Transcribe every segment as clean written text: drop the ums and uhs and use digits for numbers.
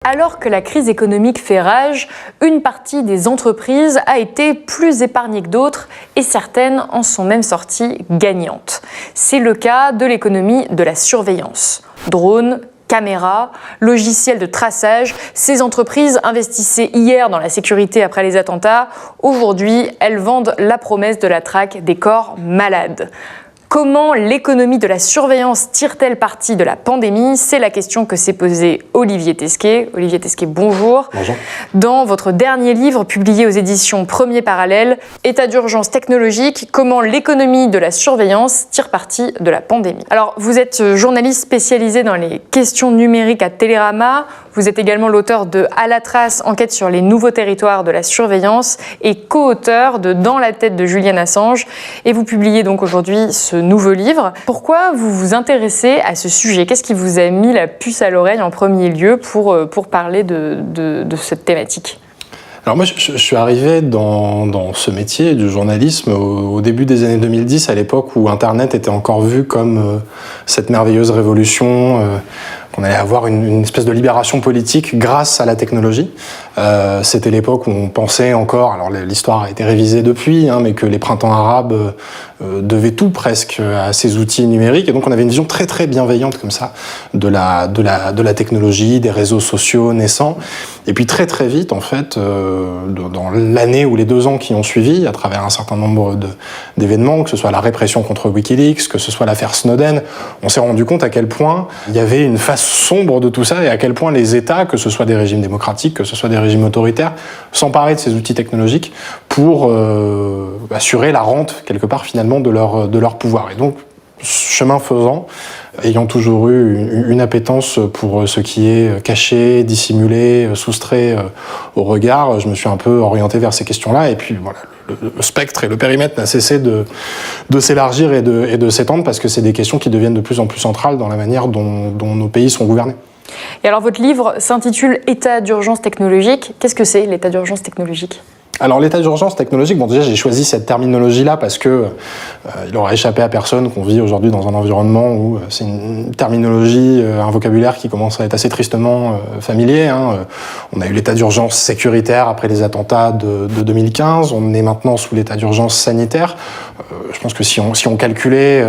Alors que la crise économique fait rage, une partie des entreprises a été plus épargnée que d'autres et certaines en sont même sorties gagnantes. C'est le cas de l'économie de la surveillance. Drones, caméras, logiciels de traçage, ces entreprises investissaient hier dans la sécurité après les attentats. Aujourd'hui, elles vendent la promesse de la traque des corps malades. Comment l'économie de la surveillance tire-t-elle parti de la pandémie? C'est la question que s'est posée Olivier Tesquet. Olivier Tesquet, bonjour. Bonjour. Dans votre dernier livre publié aux éditions Premier Parallèle, État d'urgence technologique, comment l'économie de la surveillance tire parti de la pandémie. Alors, vous êtes journaliste spécialisé dans les questions numériques à Télérama. Vous êtes également l'auteur de À la trace, enquête sur les nouveaux territoires de la surveillance et co-auteur de Dans la tête de Julian Assange. Et vous publiez donc aujourd'hui ce nouveau livre. Pourquoi vous vous intéressez à ce sujet? Qu'est-ce qui vous a mis la puce à l'oreille en premier lieu pour parler de cette thématique? Alors moi, je suis arrivé dans ce métier du journalisme au début des années 2010, à l'époque où Internet était encore vu comme cette merveilleuse révolution, qu'on allait avoir une espèce de libération politique grâce à la technologie. C'était l'époque où on pensait encore, alors l'histoire a été révisée depuis, mais que les printemps arabes devaient tout presque à ces outils numériques. Et donc on avait une vision très très bienveillante comme ça de la technologie, des réseaux sociaux naissants. Et puis très très vite, en fait, dans l'année ou les 2 ans qui ont suivi, à travers un certain nombre d'événements, que ce soit la répression contre Wikileaks, que ce soit l'affaire Snowden, on s'est rendu compte à quel point il y avait une face sombre de tout ça et à quel point les États, que ce soit des régimes démocratiques, que ce soit des régimes autoritaires, s'emparaient de ces outils technologiques pour assurer la rente, quelque part, finalement, de leur pouvoir. Et donc, chemin faisant, ayant toujours eu une appétence pour ce qui est caché, dissimulé, soustrait au regard, je me suis un peu orienté vers ces questions-là. Et puis voilà, le spectre et le périmètre n'a cessé de s'élargir et de s'étendre parce que c'est des questions qui deviennent de plus en plus centrales dans la manière dont nos pays sont gouvernés. Et alors votre livre s'intitule État d'urgence technologique. Qu'est-ce que c'est l'état d'urgence technologique ? Alors l'état d'urgence technologique, bon déjà j'ai choisi cette terminologie-là parce que il aura échappé à personne qu'on vit aujourd'hui dans un environnement où c'est une terminologie, un vocabulaire qui commence à être assez tristement familier. On a eu l'état d'urgence sécuritaire après les attentats de 2015, on est maintenant sous l'état d'urgence sanitaire. Je pense que si on calculait,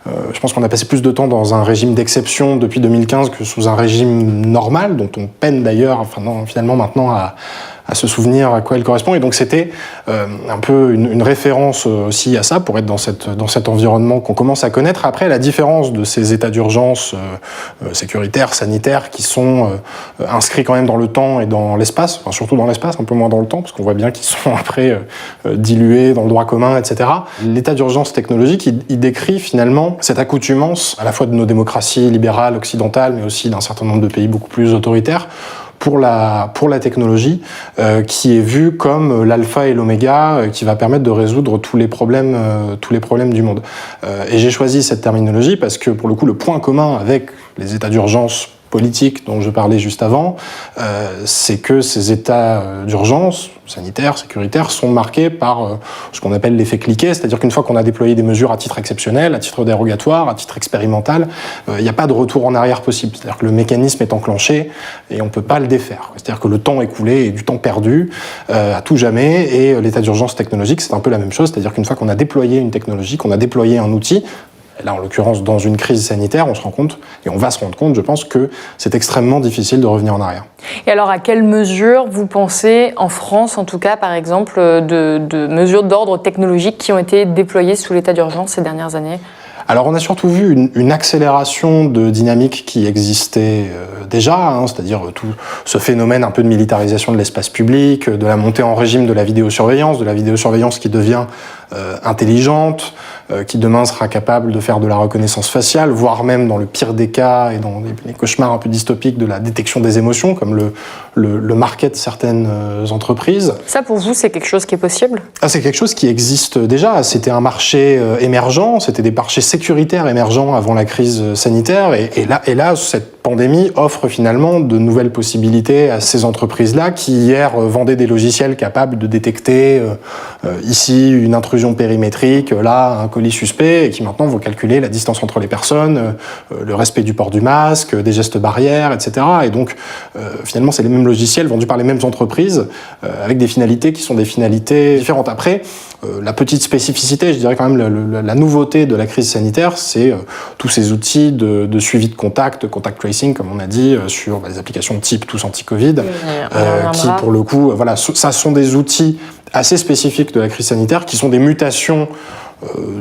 je pense qu'on a passé plus de temps dans un régime d'exception depuis 2015 que sous un régime normal, dont on peine d'ailleurs, finalement maintenant à se souvenir à quoi elle correspond. Et donc c'était un peu une référence aussi à ça, pour être dans cet environnement qu'on commence à connaître. Après, la différence de ces états d'urgence sécuritaires, sanitaires, qui sont inscrits quand même dans le temps et dans l'espace, enfin surtout dans l'espace, un peu moins dans le temps, parce qu'on voit bien qu'ils sont après dilués dans le droit commun, etc. L'état d'urgence technologique, il décrit finalement cette accoutumance à la fois de nos démocraties libérales, occidentales, mais aussi d'un certain nombre de pays beaucoup plus autoritaires, pour la technologie, qui est vue comme l'alpha et l'oméga, qui va permettre de résoudre tous les problèmes du monde. Et j'ai choisi cette terminologie parce que, pour le coup, le point commun avec les états d'urgence politiques dont je parlais juste avant, c'est que ces états d'urgence sanitaires, sécuritaires, sont marqués par ce qu'on appelle l'effet cliquet, c'est-à-dire qu'une fois qu'on a déployé des mesures à titre exceptionnel, à titre dérogatoire, à titre expérimental, il n'y a pas de retour en arrière possible. C'est-à-dire que le mécanisme est enclenché et on ne peut pas le défaire. C'est-à-dire que le temps écoulé est du temps perdu à tout jamais, et l'état d'urgence technologique, c'est un peu la même chose, c'est-à-dire qu'une fois qu'on a déployé une technologie, qu'on a déployé un outil, là, en l'occurrence, dans une crise sanitaire, on se rend compte, et on va se rendre compte, je pense, que c'est extrêmement difficile de revenir en arrière. Et alors, à quelle mesure vous pensez, en France en tout cas, par exemple, de mesures d'ordre technologique qui ont été déployées sous l'état d'urgence ces dernières années ? Alors on a surtout vu une accélération de dynamique qui existait déjà, c'est-à-dire tout ce phénomène un peu de militarisation de l'espace public, de la montée en régime de la vidéosurveillance qui devient intelligente, qui demain sera capable de faire de la reconnaissance faciale, voire même dans le pire des cas et dans les cauchemars un peu dystopiques de la détection des émotions, comme le marquent certaines entreprises. Ça, pour vous, c'est quelque chose qui est possible ? C'est quelque chose qui existe déjà. C'était un marché émergent, c'était des marchés sécuritaires émergents avant la crise sanitaire, et là, cette pandémie offre finalement de nouvelles possibilités à ces entreprises-là qui hier vendaient des logiciels capables de détecter ici une intrusion intrusion périmétrique, là, un colis suspect, et qui maintenant vont calculer la distance entre les personnes, le respect du port du masque, des gestes barrières, etc. Et donc, finalement, c'est les mêmes logiciels vendus par les mêmes entreprises, avec des finalités qui sont des finalités différentes. Après, la petite spécificité, je dirais quand même la nouveauté de la crise sanitaire, c'est tous ces outils de suivi de contact tracing, comme on a dit, sur les applications type Tous Anti-Covid, qui pour le coup, voilà, ça sont des outils assez spécifiques de la crise sanitaire, qui sont des mutations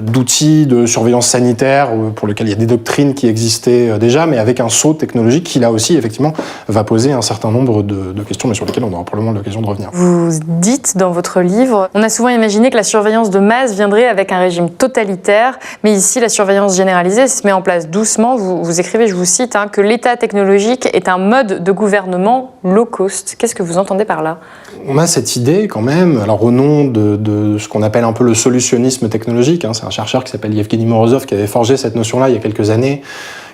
d'outils de surveillance sanitaire pour lesquels il y a des doctrines qui existaient déjà, mais avec un saut technologique qui, là aussi, effectivement, va poser un certain nombre de questions, mais sur lesquelles on aura probablement l'occasion de revenir. Vous dites dans votre livre, on a souvent imaginé que la surveillance de masse viendrait avec un régime totalitaire, mais ici, la surveillance généralisée se met en place doucement. Vous écrivez, je vous cite, que l'État technologique est un mode de gouvernement low cost. Qu'est-ce que vous entendez par là ? On a cette idée quand même, alors au nom de ce qu'on appelle un peu le solutionnisme technologique, c'est un chercheur qui s'appelle Yevgeny Morozov qui avait forgé cette notion-là il y a quelques années,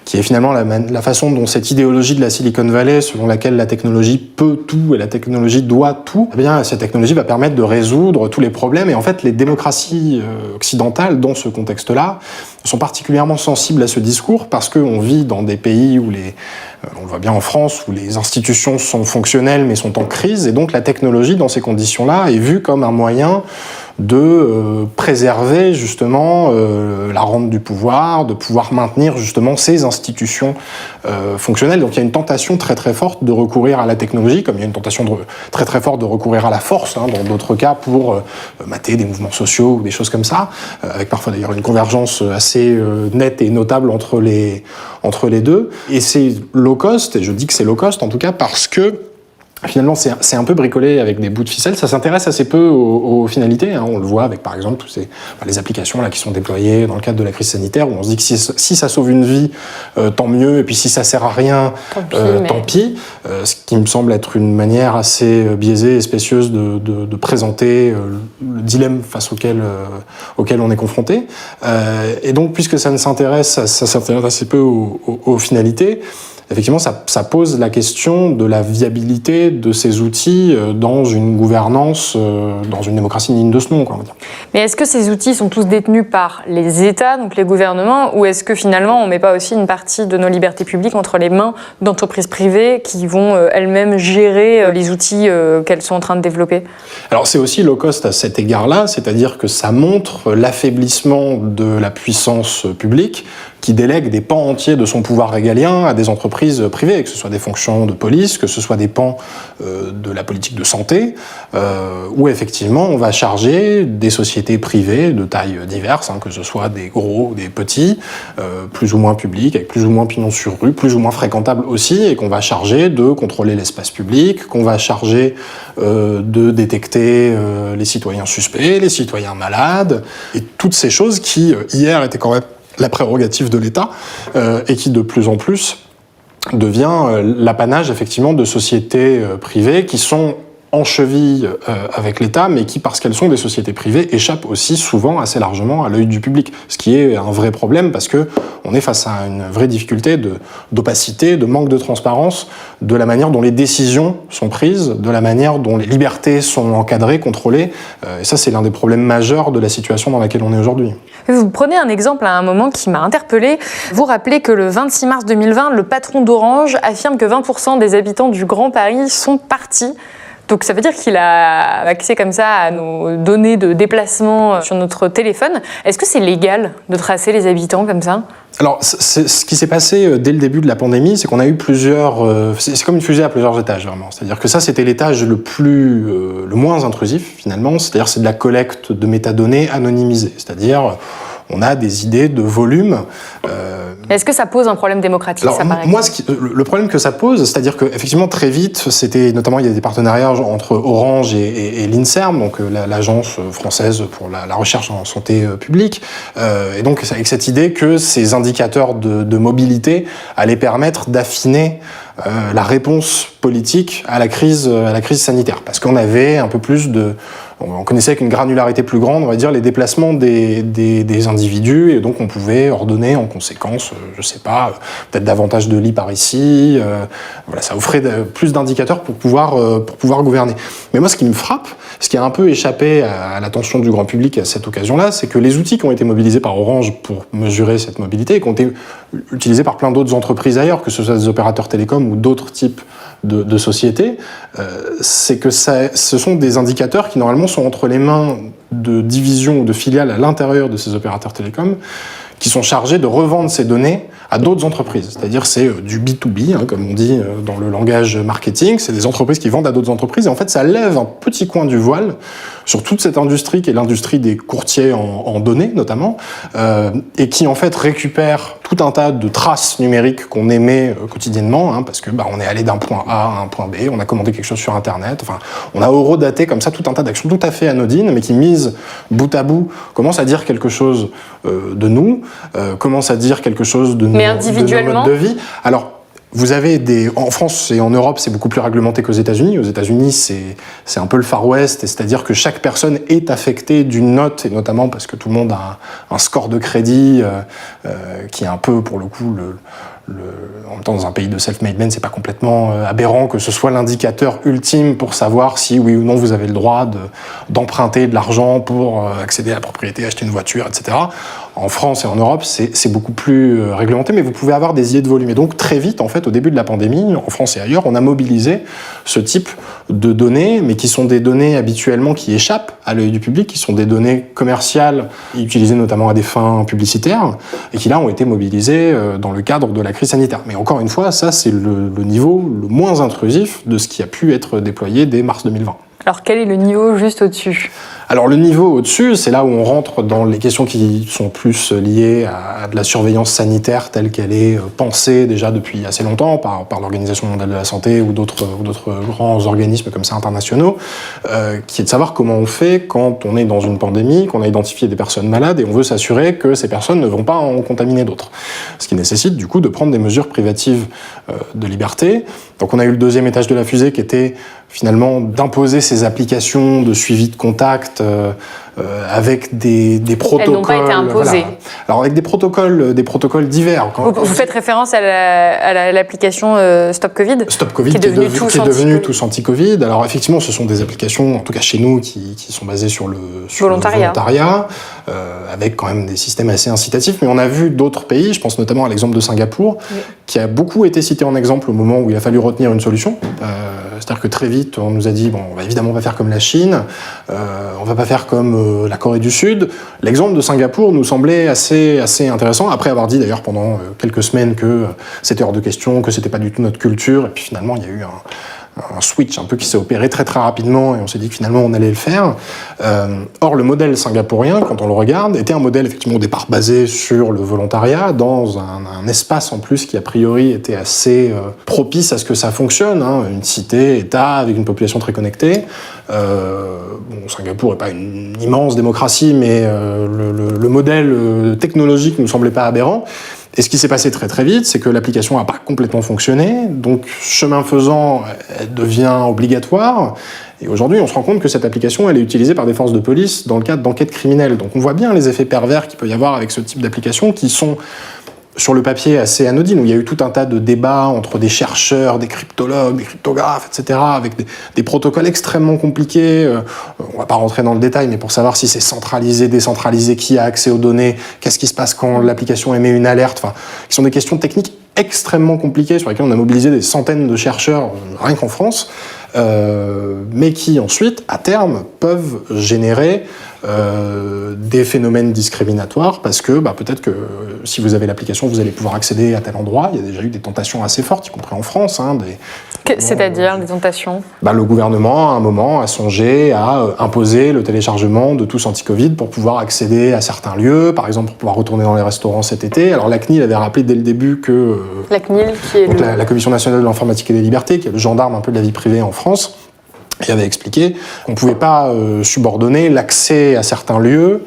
qui est finalement la façon dont cette idéologie de la Silicon Valley, selon laquelle la technologie peut tout et la technologie doit tout, eh bien cette technologie va permettre de résoudre tous les problèmes. Et en fait, les démocraties occidentales, dans ce contexte-là, sont particulièrement sensibles à ce discours parce qu'on vit dans des pays où on le voit bien en France, où les institutions sont fonctionnelles mais sont en crise, et donc la technologie, dans ces conditions-là, est vue comme un moyen de préserver justement la rente du pouvoir, de pouvoir maintenir justement ces institutions fonctionnelles. Donc il y a une tentation très très forte de recourir à la technologie, comme il y a une tentation très très forte de recourir à la force, dans d'autres cas pour mater des mouvements sociaux ou des choses comme ça, avec parfois d'ailleurs une convergence assez nette et notable entre les deux. Et c'est low cost, et je dis que c'est low cost en tout cas parce que finalement, c'est un peu bricolé avec des bouts de ficelle. Ça s'intéresse assez peu aux finalités. On le voit avec, par exemple, les applications là qui sont déployées dans le cadre de la crise sanitaire, où on se dit que si ça sauve une vie, tant mieux. Et puis si ça sert à rien, tant pis. Ce qui me semble être une manière assez biaisée et spécieuse de présenter le dilemme face auquel on est confronté. Et donc, puisque ça s'intéresse assez peu aux finalités, effectivement, ça pose la question de la viabilité de ces outils dans une gouvernance, dans une démocratie digne de ce nom, quoi, on va dire. Mais est-ce que ces outils sont tous détenus par les États, donc les gouvernements, ou est-ce que finalement on ne met pas aussi une partie de nos libertés publiques entre les mains d'entreprises privées qui vont elles-mêmes gérer les outils qu'elles sont en train de développer ? Alors c'est aussi low cost à cet égard-là, c'est-à-dire que ça montre l'affaiblissement de la puissance publique, qui délègue des pans entiers de son pouvoir régalien à des entreprises privées, que ce soit des fonctions de police, que ce soit des pans de la politique de santé, où effectivement on va charger des sociétés privées de tailles diverses, que ce soit des gros ou des petits, plus ou moins publics, avec plus ou moins pignon sur rue, plus ou moins fréquentables aussi, et qu'on va charger de contrôler l'espace public, qu'on va charger de détecter les citoyens suspects, les citoyens malades, et toutes ces choses qui, hier, étaient quand même la prérogative de l'État, et qui de plus en plus devient l'apanage effectivement de sociétés privées qui sont en cheville avec l'État, mais qui, parce qu'elles sont des sociétés privées, échappent aussi souvent assez largement à l'œil du public. Ce qui est un vrai problème, parce que on est face à une vraie difficulté d'opacité, de manque de transparence, de la manière dont les décisions sont prises, de la manière dont les libertés sont encadrées, contrôlées. Et ça, c'est l'un des problèmes majeurs de la situation dans laquelle on est aujourd'hui. Vous prenez un exemple à un moment qui m'a interpellée. Vous rappelez que le 26 mars 2020, le patron d'Orange affirme que 20% des habitants du Grand Paris sont partis. Donc ça veut dire qu'il a accès comme ça à nos données de déplacement sur notre téléphone. Est-ce que c'est légal de tracer les habitants comme ça ? Alors, ce qui s'est passé dès le début de la pandémie, c'est qu'on a eu plusieurs... c'est comme une fusée à plusieurs étages, vraiment. C'est-à-dire que ça, c'était l'étage le moins intrusif, finalement. C'est-à-dire c'est de la collecte de métadonnées anonymisées. C'est-à-dire, on a des idées de volume... Est-ce que ça pose un problème démocratique, alors, ça, par moi, exemple ? le problème que ça pose, c'est-à-dire qu'effectivement, très vite, notamment, il y a des partenariats entre Orange et l'INSERM, donc l'agence française pour la recherche en santé publique, et donc avec cette idée que ces indicateurs de mobilité allaient permettre d'affiner la réponse politique à la crise sanitaire, parce qu'on avait un peu plus de on connaissait avec une granularité plus grande, on va dire, les déplacements des individus, et donc on pouvait ordonner en conséquence, je sais pas, peut-être davantage de lits par ici. Voilà, ça offrait plus d'indicateurs pour pouvoir gouverner. Mais moi, ce qui me frappe, ce qui a un peu échappé à l'attention du grand public à cette occasion-là, c'est que les outils qui ont été mobilisés par Orange pour mesurer cette mobilité et qui ont été utilisés par plein d'autres entreprises ailleurs, que ce soit des opérateurs télécoms ou d'autres types de sociétés, c'est que ce sont des indicateurs qui normalement sont entre les mains de divisions ou de filiales à l'intérieur de ces opérateurs télécoms qui sont chargés de revendre ces données à d'autres entreprises. C'est-à-dire c'est du B2B, hein, comme on dit dans le langage marketing, c'est des entreprises qui vendent à d'autres entreprises, et en fait ça lève un petit coin du voile sur toute cette industrie qui est l'industrie des courtiers en données notamment, et qui en fait récupère tout un tas de traces numériques qu'on émet quotidiennement, hein, parce que on est allé d'un point A à un point B, on a commandé quelque chose sur Internet, enfin on a horodaté comme ça tout un tas d'actions tout à fait anodines, mais qui mises bout à bout commencent à dire quelque chose de nous, commencent à dire quelque chose de nos modes de vie. Alors, vous avez en France et en Europe, c'est beaucoup plus réglementé qu'aux États-Unis. Aux États-Unis, c'est un peu le Far West, c'est-à-dire que chaque personne est affectée d'une note, et notamment parce que tout le monde a un score de crédit qui est un peu, pour le coup, en même temps, dans un pays de self-made men, c'est pas complètement aberrant que ce soit l'indicateur ultime pour savoir si, oui ou non, vous avez le droit d'emprunter de l'argent pour accéder à la propriété, acheter une voiture, etc. En France et en Europe, c'est beaucoup plus réglementé, mais vous pouvez avoir des idées de volume. Et donc, très vite, en fait, au début de la pandémie, en France et ailleurs, on a mobilisé ce type de données, mais qui sont des données habituellement qui échappent à l'œil du public, qui sont des données commerciales, utilisées notamment à des fins publicitaires, et qui là ont été mobilisées dans le cadre de la crise sanitaire. Mais encore une fois, ça, c'est le niveau le moins intrusif de ce qui a pu être déployé dès mars 2020. Alors, quel est le niveau juste au-dessus ? Alors le niveau au-dessus, c'est là où on rentre dans les questions qui sont plus liées à de la surveillance sanitaire telle qu'elle est pensée déjà depuis assez longtemps par l'Organisation mondiale de la santé ou d'autres grands organismes comme ça internationaux, qui est de savoir comment on fait quand on est dans une pandémie, qu'on a identifié des personnes malades et on veut s'assurer que ces personnes ne vont pas en contaminer d'autres. Ce qui nécessite du coup de prendre des mesures privatives de liberté. Donc on a eu le deuxième étage de la fusée qui était finalement d'imposer ces applications de suivi de contact avec des protocoles. Elles n'ont pas été imposées. Voilà. Alors avec des protocoles divers. Vous faites référence à l'application Stop Covid. Stop Covid, qui est devenu tous anti-Covid. Alors effectivement, ce sont des applications, en tout cas chez nous, qui sont basées sur le volontariat, avec quand même des systèmes assez incitatifs. Mais on a vu d'autres pays, je pense notamment à l'exemple de Singapour, qui a beaucoup été cité en exemple au moment où il a fallu retenir une solution. C'est-à-dire que très vite, on nous a dit, évidemment, on va faire comme la Chine, on va pas faire comme la Corée du Sud. L'exemple de Singapour nous semblait assez intéressant, après avoir dit d'ailleurs pendant quelques semaines que c'était hors de question, que c'était pas du tout notre culture, et puis finalement, il y a eu un switch un peu qui s'est opéré très très rapidement et on s'est dit que finalement on allait le faire. Or le modèle singapourien, quand on le regarde, était un modèle effectivement au départ basé sur le volontariat, dans un espace en plus qui a priori était assez propice à ce que ça fonctionne, hein, une cité-État avec une population très connectée. Singapour n'est pas une immense démocratie, mais le modèle technologique ne nous semblait pas aberrant. Et ce qui s'est passé très très vite, c'est que l'application n'a pas complètement fonctionné, donc chemin faisant, elle devient obligatoire, et aujourd'hui on se rend compte que cette application elle est utilisée par des forces de police dans le cadre d'enquêtes criminelles. Donc on voit bien les effets pervers qu'il peut y avoir avec ce type d'application qui sont sur le papier assez anodines, où il y a eu tout un tas de débats entre des chercheurs, des cryptologues, des cryptographes, etc., avec des protocoles extrêmement compliqués. On va pas rentrer dans le détail, mais pour savoir si c'est centralisé, décentralisé, qui a accès aux données, qu'est-ce qui se passe quand l'application émet une alerte, qui sont des questions techniques extrêmement compliquées sur lesquelles on a mobilisé des centaines de chercheurs, rien qu'en France, mais qui ensuite, à terme, peuvent générer des phénomènes discriminatoires parce que peut-être que si vous avez l'application, vous allez pouvoir accéder à tel endroit. Il y a déjà eu des tentations assez fortes, y compris en France. C'est-à-dire des tentations ? Le gouvernement, à un moment, a songé à imposer le téléchargement de tous anti-Covid pour pouvoir accéder à certains lieux, par exemple pour pouvoir retourner dans les restaurants cet été. Alors la CNIL avait rappelé dès le début que... La CNIL, qui est la Commission nationale de l'informatique et des libertés, qui est le gendarme un peu de la vie privée en France, qui avait expliqué qu'on ne pouvait pas subordonner l'accès à certains lieux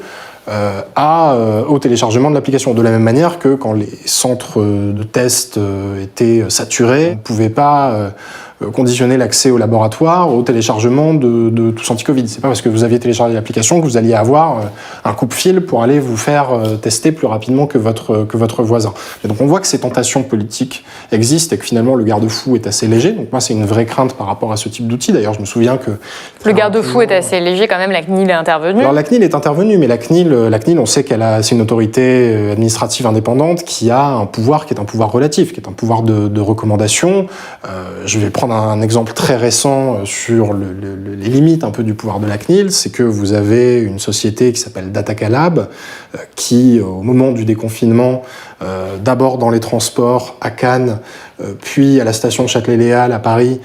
au téléchargement de l'application. De la même manière que quand les centres de tests étaient saturés, on ne pouvait pas conditionner l'accès au laboratoire au téléchargement de tous anti-Covid. C'est pas parce que vous aviez téléchargé l'application que vous alliez avoir un coupe-fil pour aller vous faire tester plus rapidement que votre voisin. Et donc on voit que ces tentations politiques existent et que finalement le garde-fou est assez léger. Donc moi c'est une vraie crainte par rapport à ce type d'outil. D'ailleurs je me souviens que... Le garde-fou est assez léger quand même, la CNIL est intervenue. Alors la CNIL est intervenue, mais la CNIL on sait c'est une autorité administrative indépendante qui a un pouvoir qui est un pouvoir relatif, qui est un pouvoir de recommandation. Je vais prendre un exemple très récent sur les limites un peu du pouvoir de la CNIL, c'est que vous avez une société qui s'appelle Datacalab, qui au moment du déconfinement, d'abord dans les transports à Cannes, puis à la station Châtelet-Léal à Paris,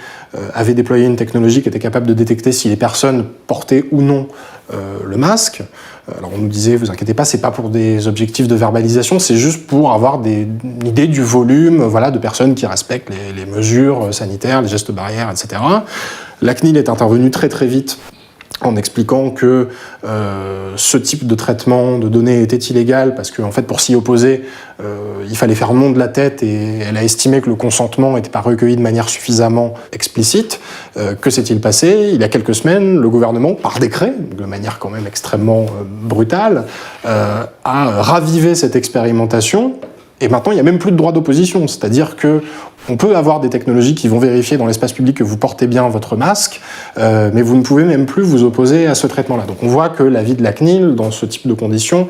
avait déployé une technologie qui était capable de détecter si les personnes portaient ou non le masque. Alors on nous disait, vous inquiétez pas, c'est pas pour des objectifs de verbalisation, c'est juste pour avoir une idée du volume, voilà, de personnes qui respectent les mesures sanitaires, les gestes barrières, etc. La CNIL est intervenue très très vite en expliquant que ce type de traitement de données était illégal parce que en fait pour s'y opposer il fallait faire nom de la tête et elle a estimé que le consentement n'était pas recueilli de manière suffisamment explicite. Que s'est-il passé ? Il y a quelques semaines, le gouvernement, par décret, de manière quand même extrêmement brutale, a ravivé cette expérimentation. Et maintenant, il n'y a même plus de droit d'opposition, c'est-à-dire que on peut avoir des technologies qui vont vérifier dans l'espace public que vous portez bien votre masque, mais vous ne pouvez même plus vous opposer à ce traitement-là. Donc on voit que l'avis de la CNIL, dans ce type de conditions,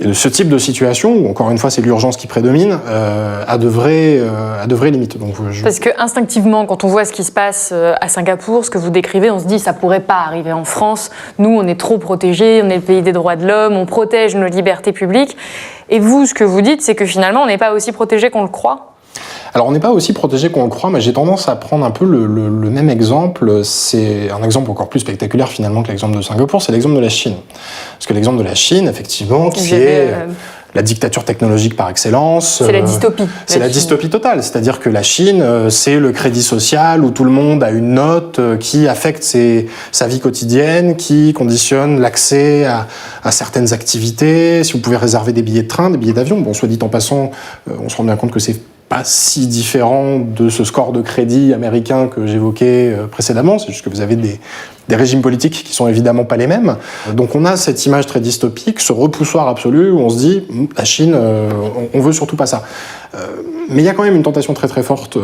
et de ce type de situation, où encore une fois c'est l'urgence qui prédomine, a de vraies limites. Donc, Parce que instinctivement, quand on voit ce qui se passe à Singapour, ce que vous décrivez, on se dit ça pourrait pas arriver en France. Nous, on est trop protégés, on est le pays des droits de l'homme, on protège nos libertés publiques. Et vous, ce que vous dites, c'est que finalement, on n'est pas aussi protégés qu'on le croit. Alors on n'est pas aussi protégé qu'on le croit, mais j'ai tendance à prendre un peu le même exemple. C'est un exemple encore plus spectaculaire finalement que l'exemple de Singapour, c'est l'exemple de la Chine. Parce que l'exemple de la Chine, effectivement, qui est la dictature technologique par excellence. C'est la dystopie. C'est la dystopie totale. C'est-à-dire que la Chine, c'est le crédit social où tout le monde a une note qui affecte sa vie quotidienne, qui conditionne l'accès à certaines activités. Si vous pouvez réserver des billets de train, des billets d'avion, bon, soit dit en passant, on se rend bien compte que c'est pas si différent de ce score de crédit américain que j'évoquais précédemment, c'est juste que vous avez des régimes politiques qui sont évidemment pas les mêmes. Donc on a cette image très dystopique, ce repoussoir absolu où on se dit la Chine, on veut surtout pas ça. Mais il y a quand même une tentation très très forte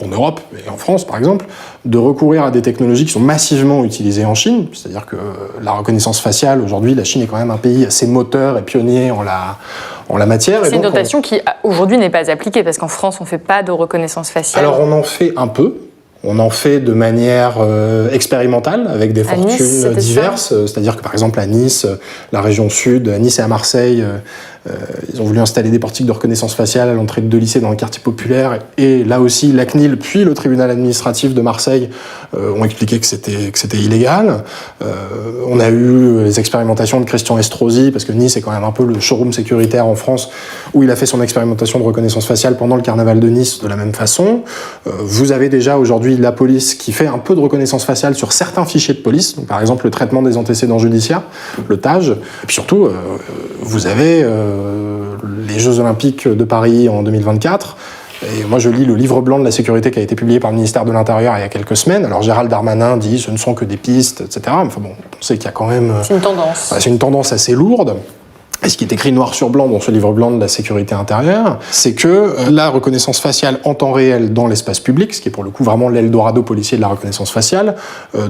en Europe et en France par exemple, de recourir à des technologies qui sont massivement utilisées en Chine, c'est-à-dire que la reconnaissance faciale, aujourd'hui la Chine est quand même un pays assez moteur et pionnier en la matière. C'est une tentation qui aujourd'hui n'est pas appliquée parce qu'en France on ne fait pas de reconnaissance faciale. Alors on en fait un peu. On en fait de manière expérimentale, avec des fortunes diverses. C'est-à-dire que par exemple à Nice, la région sud, à Nice et à Marseille, ils ont voulu installer des portiques de reconnaissance faciale à l'entrée de 2 lycées dans un quartier populaire. Et là aussi, la CNIL puis le tribunal administratif de Marseille ont expliqué que c'était illégal. On a eu les expérimentations de Christian Estrosi, parce que Nice est quand même un peu le showroom sécuritaire en France, où il a fait son expérimentation de reconnaissance faciale pendant le carnaval de Nice de la même façon. Vous avez déjà aujourd'hui la police qui fait un peu de reconnaissance faciale sur certains fichiers de police, donc par exemple le traitement des antécédents judiciaires, le TAJ. Et puis surtout, vous avez les Jeux Olympiques de Paris en 2024. Et moi, je lis le livre blanc de la sécurité qui a été publié par le ministère de l'Intérieur il y a quelques semaines. Alors, Gérald Darmanin dit ce ne sont que des pistes, etc. Mais enfin bon, on sait qu'il y a quand même... C'est une tendance. C'est une tendance assez lourde. Et ce qui est écrit noir sur blanc dans ce livre blanc de la sécurité intérieure, c'est que la reconnaissance faciale en temps réel dans l'espace public, ce qui est pour le coup vraiment l'Eldorado policier de la reconnaissance faciale,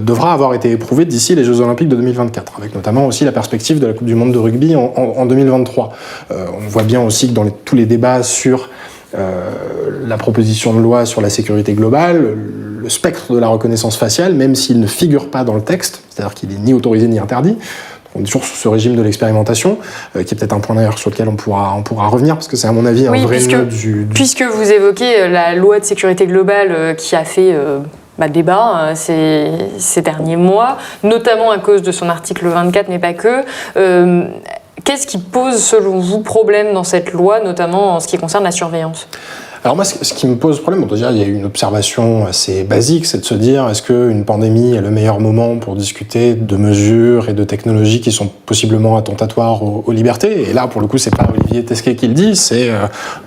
devra avoir été éprouvée d'ici les Jeux Olympiques de 2024, avec notamment aussi la perspective de la Coupe du Monde de rugby en 2023. On voit bien aussi que dans tous les débats sur la proposition de loi sur la sécurité globale, le spectre de la reconnaissance faciale, même s'il ne figure pas dans le texte, c'est-à-dire qu'il n'est ni autorisé ni interdit, on est toujours sous ce régime de l'expérimentation, qui est peut-être un point d'ailleurs sur lequel on pourra revenir, parce que c'est à mon avis un vrai nœud du... Puisque vous évoquez la loi de sécurité globale qui a fait débat ces derniers mois, notamment à cause de son article 24, mais pas que. Qu'est-ce qui pose, selon vous, problème dans cette loi, notamment en ce qui concerne la surveillance ? Alors moi, ce qui me pose problème, déjà, il y a une observation assez basique, c'est de se dire, est-ce qu'une pandémie est le meilleur moment pour discuter de mesures et de technologies qui sont possiblement attentatoires aux libertés ? Et là, pour le coup, c'est pas Olivier Tesquet qui le dit, c'est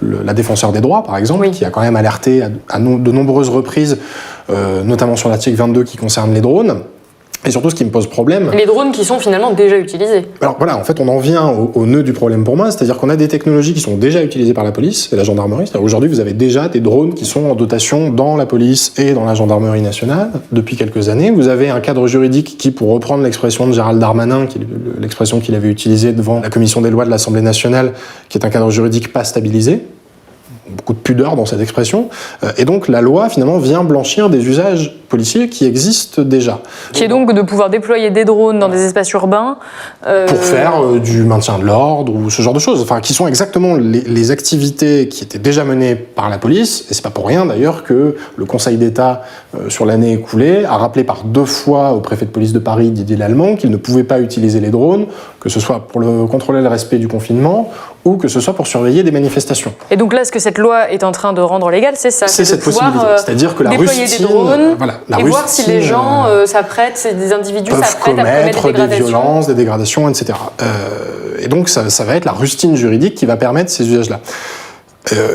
la défenseure des droits, par exemple, qui a quand même alerté à de nombreuses reprises notamment sur l'article 22 qui concerne les drones. Et surtout, ce qui me pose problème... Les drones qui sont finalement déjà utilisés. Alors voilà, en fait, on en vient au nœud du problème pour moi, c'est-à-dire qu'on a des technologies qui sont déjà utilisées par la police et la gendarmerie. C'est-à-dire aujourd'hui, vous avez déjà des drones qui sont en dotation dans la police et dans la gendarmerie nationale depuis quelques années. Vous avez un cadre juridique qui, pour reprendre l'expression de Gérald Darmanin, qui est l'expression qu'il avait utilisée devant la commission des lois de l'Assemblée nationale, qui est un cadre juridique pas stabilisé. Beaucoup de pudeur dans cette expression, et donc la loi finalement vient blanchir des usages policiers qui existent déjà. Qui est donc de pouvoir déployer des drones dans des espaces urbains pour faire du maintien de l'ordre ou ce genre de choses, enfin qui sont exactement les activités qui étaient déjà menées par la police, et c'est pas pour rien d'ailleurs que le Conseil d'État sur l'année écoulée a rappelé par 2 fois au préfet de police de Paris, Didier Lallemand, qu'il ne pouvait pas utiliser les drones, que ce soit pour contrôler le respect du confinement ou que ce soit pour surveiller des manifestations. Et donc là, ce que cette loi est en train de rendre légal, c'est ça. C'est cette possibilité. C'est-à-dire que la déployer rustine, des drones la et voir si les gens s'apprêtent, des individus peuvent s'apprêtent à commettre des des violences, des dégradations, etc. Et donc ça va être la rustine juridique qui va permettre ces usages-là.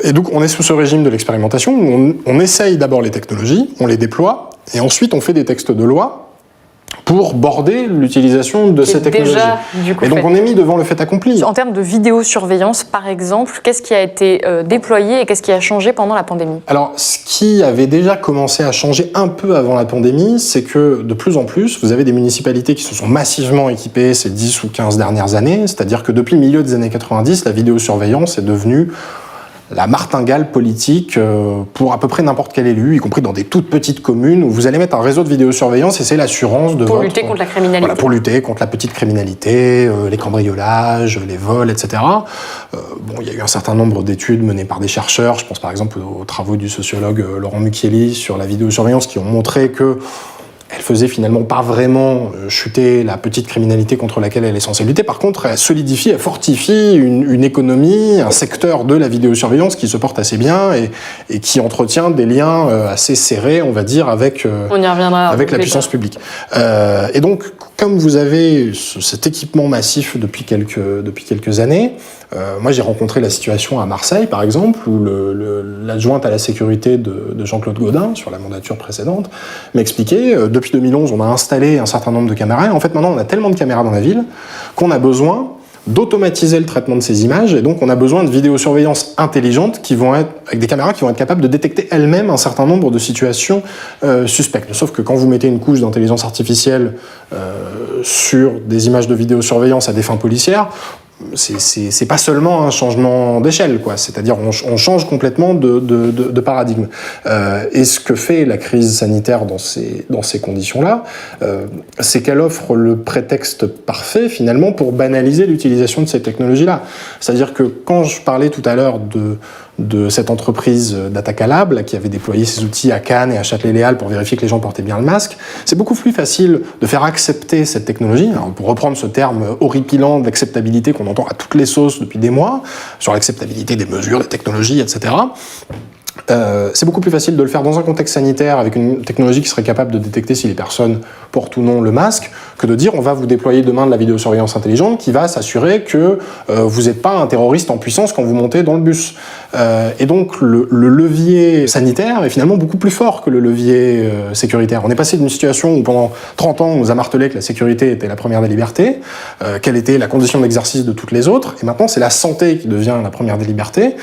Et donc on est sous ce régime de l'expérimentation où on essaye d'abord les technologies, on les déploie, et ensuite on fait des textes de loi pour border l'utilisation de ces technologies. Et donc on est mis devant le fait accompli. En termes de vidéosurveillance, par exemple, qu'est-ce qui a été déployé et qu'est-ce qui a changé pendant la pandémie? Alors, ce qui avait déjà commencé à changer un peu avant la pandémie, c'est que de plus en plus, vous avez des municipalités qui se sont massivement équipées ces 10 ou 15 dernières années, c'est-à-dire que depuis le milieu des années 90, la vidéosurveillance est devenue la martingale politique pour à peu près n'importe quel élu, y compris dans des toutes petites communes où vous allez mettre un réseu de vidéosurveillance et c'est l'assurance de pour lutter contre la criminalité. Voilà, pour lutter contre la petite criminalité, les cambriolages, les vols, etc. Bon, il y a eu un certain nombre d'études menées par des chercheurs, je pense par exemple aux travaux du sociologue Laurent Mucchielli sur la vidéosurveillance qui ont montré que elle faisait finalement pas vraiment chuter la petite criminalité contre laquelle elle est censée lutter. Par contre, elle solidifie, elle fortifie une économie, un secteur de la vidéosurveillance qui se porte assez bien et qui entretient des liens assez serrés, on va dire, avec la puissance publique. Et donc, comme vous avez cet équipement massif depuis quelques années, moi j'ai rencontré la situation à Marseille, par exemple, où l'adjointe à la sécurité de Jean-Claude Gaudin, sur la mandature précédente, m'expliquait, depuis 2011, on a installé un certain nombre de caméras, et en fait maintenant on a tellement de caméras dans la ville qu'on a besoin d'automatiser le traitement de ces images, et donc on a besoin de vidéosurveillance intelligente qui vont être, avec des caméras qui vont être capables de détecter elles-mêmes un certain nombre de situations suspectes. Sauf que quand vous mettez une couche d'intelligence artificielle sur des images de vidéosurveillance à des fins policières, c'est pas seulement un changement d'échelle, quoi. C'est-à-dire on change complètement de paradigme. Et ce que fait la crise sanitaire dans ces conditions-là, c'est qu'elle offre le prétexte parfait finalement pour banaliser l'utilisation de ces technologies-là. C'est-à-dire que quand je parlais tout à l'heure de cette entreprise Datacalab qui avait déployé ses outils à Cannes et à Châtelet-Léal pour vérifier que les gens portaient bien le masque, c'est beaucoup plus facile de faire accepter cette technologie. Alors, pour reprendre ce terme horripilant d'acceptabilité qu'on entend à toutes les sauces depuis des mois, sur l'acceptabilité des mesures, des technologies, etc., c'est beaucoup plus facile de le faire dans un contexte sanitaire avec une technologie qui serait capable de détecter si les personnes portent ou non le masque que de dire on va vous déployer demain de la vidéosurveillance intelligente qui va s'assurer que vous n'êtes pas un terroriste en puissance quand vous montez dans le bus. Et donc le levier sanitaire est finalement beaucoup plus fort que le levier sécuritaire. On est passé d'une situation où pendant 30 ans on nous a martelé que la sécurité était la première des libertés, quelle était la condition d'exercice de toutes les autres, et maintenant c'est la santé qui devient la première des libertés,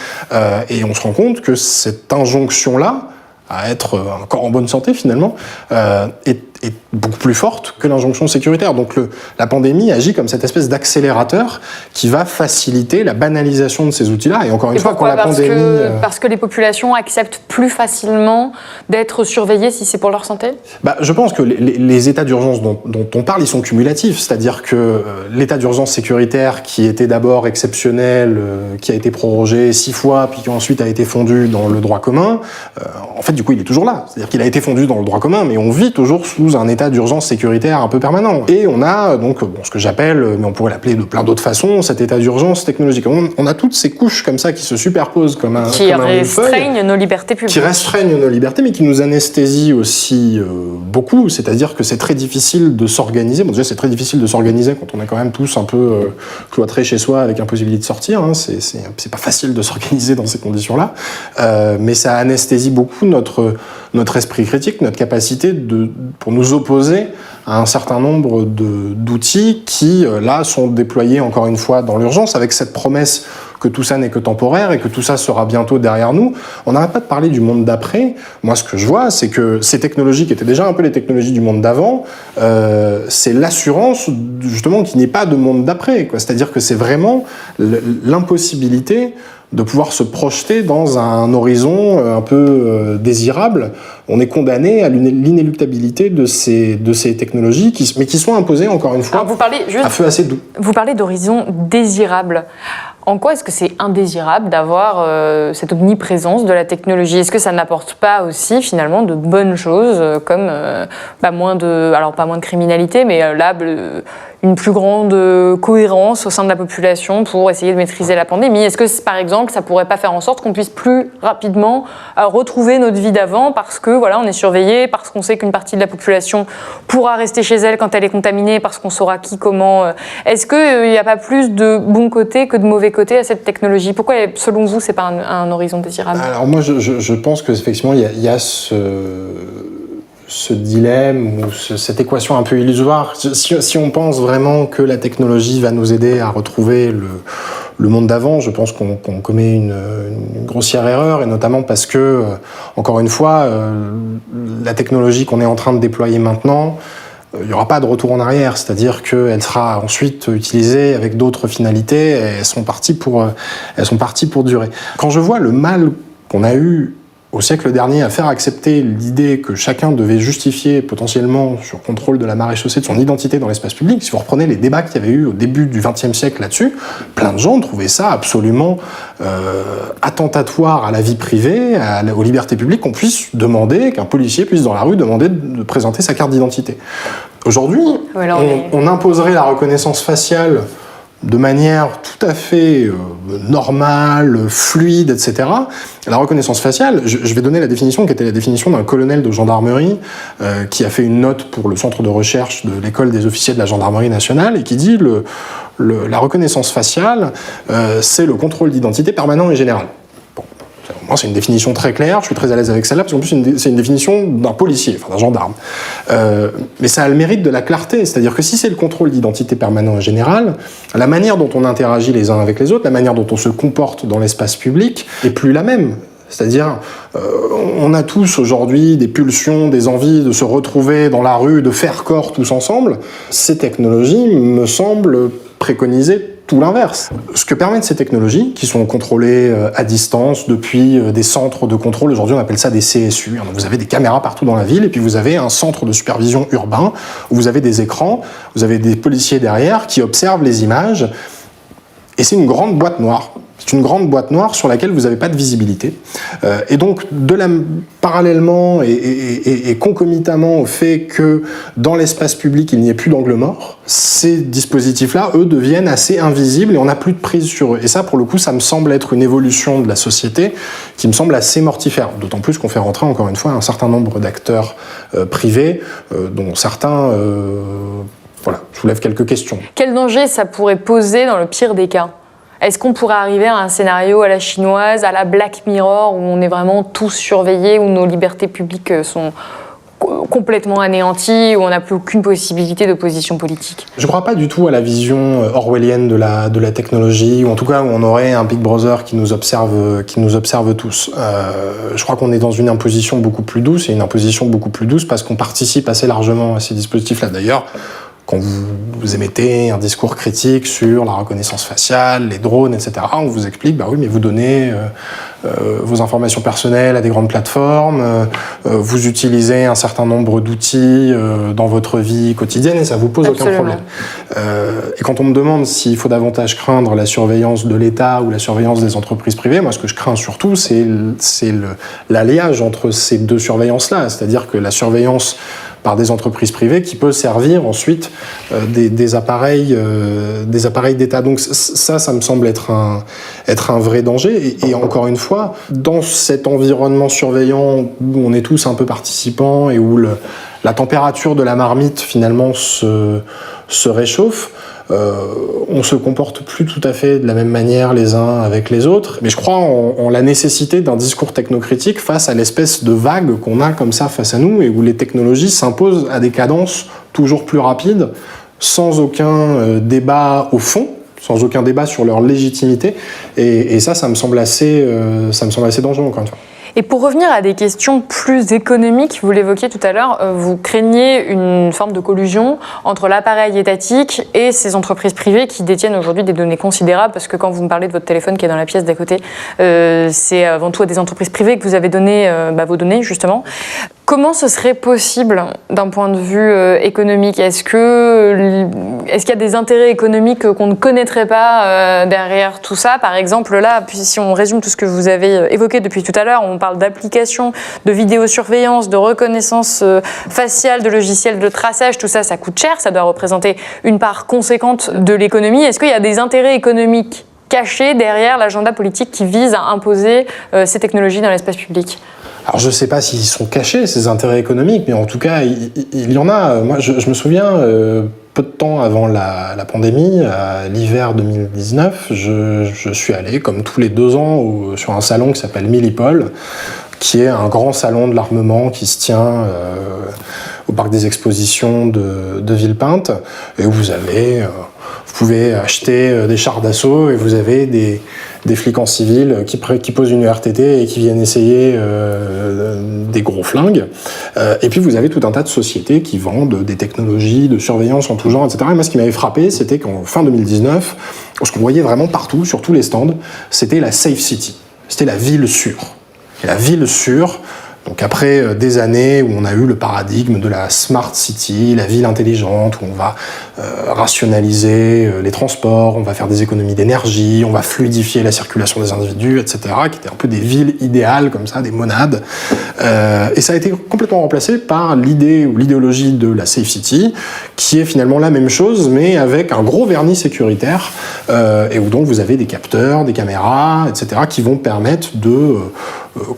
et on se rend compte que cette injonction-là, à être encore en bonne santé finalement, est beaucoup plus forte que l'injonction sécuritaire. Donc la pandémie agit comme cette espèce d'accélérateur qui va faciliter la banalisation de ces outils-là. Et encore une fois, quand la pandémie... Parce que les populations acceptent plus facilement d'être surveillées si c'est pour leur santé ? Je pense que les états d'urgence dont on parle, ils sont cumulatifs. C'est-à-dire que l'état d'urgence sécuritaire qui était d'abord exceptionnel, qui a été prorogé 6 fois, puis qui ensuite a été fondu dans le droit commun, en fait, du coup, il est toujours là. C'est-à-dire qu'il a été fondu dans le droit commun, mais on vit toujours sous un état d'urgence sécuritaire un peu permanent. Et on a donc ce que j'appelle, mais on pourrait l'appeler de plein d'autres façons, cet état d'urgence technologique. On a toutes ces couches comme ça qui se superposent comme un qui restreignent nos libertés publiques. Qui restreignent nos libertés, mais qui nous anesthésient aussi beaucoup. C'est-à-dire que c'est très difficile de s'organiser. Bon, déjà, c'est très difficile de s'organiser quand on est quand même tous un peu cloîtrés chez soi avec impossibilité de sortir. Hein. C'est pas facile de s'organiser dans ces conditions-là. Mais ça anesthésie beaucoup notre notre esprit critique, notre capacité pour nous opposer à un certain nombre d'outils qui, là, sont déployés encore une fois dans l'urgence, avec cette promesse que tout ça n'est que temporaire et que tout ça sera bientôt derrière nous. On n'arrête pas de parler du monde d'après. Moi, ce que je vois, c'est que ces technologies qui étaient déjà un peu les technologies du monde d'avant, c'est l'assurance, justement, qu'il n'y ait pas de monde d'après, quoi. C'est-à-dire que c'est vraiment l'impossibilité de pouvoir se projeter dans un horizon un peu désirable. On est condamné à l'inéluctabilité de ces technologies, mais qui sont imposées, encore une fois, alors, vous parlez juste, à feu assez doux. Vous parlez d'horizon désirable. En quoi est-ce que c'est indésirable d'avoir cette omniprésence de la technologie? Est-ce que ça n'apporte pas aussi finalement de bonnes choses comme pas moins de criminalité, mais là une plus grande cohérence au sein de la population pour essayer de maîtriser la pandémie? Est-ce que par exemple ça pourrait pas faire en sorte qu'on puisse plus rapidement retrouver notre vie d'avant parce que voilà, on est surveillé, parce qu'on sait qu'une partie de la population pourra rester chez elle quand elle est contaminée, parce qu'on saura qui, comment. Est-ce qu'il n'y a pas plus de bons côtés que de mauvais côtés à cette technologie? Pourquoi, selon vous, c'est pas un horizon désirable? Alors moi, je pense qu'effectivement, il y a ce dilemme ou cette équation un peu illusoire. Si on pense vraiment que la technologie va nous aider à retrouver le monde d'avant, je pense qu'on commet une grossière erreur, et notamment parce que, encore une fois, la technologie qu'on est en train de déployer maintenant, il n'y aura pas de retour en arrière, c'est-à-dire qu'elle sera ensuite utilisée avec d'autres finalités, et elles sont parties pour durer. Quand je vois le mal qu'on a eu au siècle dernier à faire accepter l'idée que chacun devait justifier potentiellement sur contrôle de la maréchaussée de son identité dans l'espace public, si vous reprenez les débats qu'il y avait eu au début du XXe siècle là-dessus, plein de gens trouvaient ça absolument attentatoire à la vie privée, aux libertés publiques, qu'on puisse demander, qu'un policier puisse dans la rue demander de présenter sa carte d'identité. Aujourd'hui, on imposerait la reconnaissance faciale de manière tout à fait normale, fluide, etc. La reconnaissance faciale, je vais donner la définition qui était la définition d'un colonel de gendarmerie qui a fait une note pour le centre de recherche de l'école des officiers de la gendarmerie nationale et qui dit la reconnaissance faciale, c'est le contrôle d'identité permanent et général. Moi, c'est une définition très claire, je suis très à l'aise avec celle-là, parce qu'en plus, c'est une définition d'un policier, enfin d'un gendarme. Mais ça a le mérite de la clarté, c'est-à-dire que si c'est le contrôle d'identité permanent et général, la manière dont on interagit les uns avec les autres, la manière dont on se comporte dans l'espace public, est plus la même. C'est-à-dire, on a tous aujourd'hui des pulsions, des envies de se retrouver dans la rue, de faire corps tous ensemble. Ces technologies me semblent préconiser tout l'inverse. Ce que permettent ces technologies, qui sont contrôlées à distance depuis des centres de contrôle, aujourd'hui on appelle ça des CSU, donc vous avez des caméras partout dans la ville, et puis vous avez un centre de supervision urbain, où vous avez des écrans, vous avez des policiers derrière qui observent les images, et c'est une grande boîte noire. C'est une grande boîte noire sur laquelle vous n'avez pas de visibilité. Et donc, parallèlement et concomitamment au fait que dans l'espace public, il n'y ait plus d'angle mort, ces dispositifs-là, eux, deviennent assez invisibles et on n'a plus de prise sur eux. Et ça, pour le coup, ça me semble être une évolution de la société qui me semble assez mortifère. D'autant plus qu'on fait rentrer, encore une fois, un certain nombre d'acteurs privés, dont certains soulèvent quelques questions. Quel danger ça pourrait poser dans le pire des cas ? Est-ce qu'on pourrait arriver à un scénario à la chinoise, à la Black Mirror, où on est vraiment tous surveillés, où nos libertés publiques sont complètement anéanties, où on n'a plus aucune possibilité d'opposition politique? Je ne crois pas du tout à la vision orwellienne de la technologie, ou en tout cas où on aurait un Big Brother qui nous observe tous. Je crois qu'on est dans une imposition beaucoup plus douce, et une imposition beaucoup plus douce parce qu'on participe assez largement à ces dispositifs-là. D'ailleurs, quand vous émettez un discours critique sur la reconnaissance faciale, les drones, etc., on vous explique, bah oui, mais vous donnez vos informations personnelles à des grandes plateformes, vous utilisez un certain nombre d'outils dans votre vie quotidienne et ça vous pose aucun problème. Et quand on me demande s'il faut davantage craindre la surveillance de l'État ou la surveillance des entreprises privées, moi ce que je crains surtout, c'est l'alliage entre ces deux surveillances-là, c'est-à-dire que la surveillance par des entreprises privées qui peut servir ensuite des appareils d'État. Donc ça me semble être être un vrai danger. Et encore une fois, dans cet environnement surveillant où on est tous un peu participants et où la température de la marmite finalement se réchauffe, on se comporte plus tout à fait de la même manière les uns avec les autres. Mais je crois en la nécessité d'un discours technocritique face à l'espèce de vague qu'on a comme ça face à nous et où les technologies s'imposent à des cadences toujours plus rapides, sans aucun débat au fond, sans aucun débat sur leur légitimité. Et ça me semble assez dangereux encore une fois. Et pour revenir à des questions plus économiques, vous l'évoquiez tout à l'heure, vous craignez une forme de collusion entre l'appareil étatique et ces entreprises privées qui détiennent aujourd'hui des données considérables, parce que quand vous me parlez de votre téléphone qui est dans la pièce d'à côté, c'est avant tout à des entreprises privées que vous avez donné vos données, justement. Comment ce serait possible d'un point de vue économique ? Est-ce qu'il y a des intérêts économiques qu'on ne connaîtrait pas derrière tout ça ? Par exemple, là, si on résume tout ce que vous avez évoqué depuis tout à l'heure, on parle d'applications, de vidéosurveillance, de reconnaissance faciale, de logiciels de traçage, tout ça, ça coûte cher, ça doit représenter une part conséquente de l'économie. Est-ce qu'il y a des intérêts économiques cachés derrière l'agenda politique qui vise à imposer ces technologies dans l'espace public ? Alors je ne sais pas s'ils sont cachés, ces intérêts économiques, mais en tout cas, il y en a. Moi, je me souviens, peu de temps avant la pandémie, à l'hiver 2019, je suis allé, comme tous les 2 ans, sur un salon qui s'appelle Millipol, qui est un grand salon de l'armement qui se tient au parc des expositions de Villepinte, et où vous pouvez acheter des chars d'assaut et vous avez des flics en civil qui posent une RTT et qui viennent essayer des gros flingues. Et puis vous avez tout un tas de sociétés qui vendent des technologies de surveillance en tout genre, etc. Et moi, ce qui m'avait frappé, c'était qu'en fin 2019, ce qu'on voyait vraiment partout, sur tous les stands, c'était la Safe City. C'était la ville sûre. Et la ville sûre, donc après des années où on a eu le paradigme de la Smart City, la ville intelligente, où on va rationaliser les transports, on va faire des économies d'énergie, on va fluidifier la circulation des individus, etc., qui étaient un peu des villes idéales, comme ça, des monades. Et ça a été complètement remplacé par l'idée ou l'idéologie de la Safe City, qui est finalement la même chose, mais avec un gros vernis sécuritaire, et où donc vous avez des capteurs, des caméras, etc., qui vont permettre de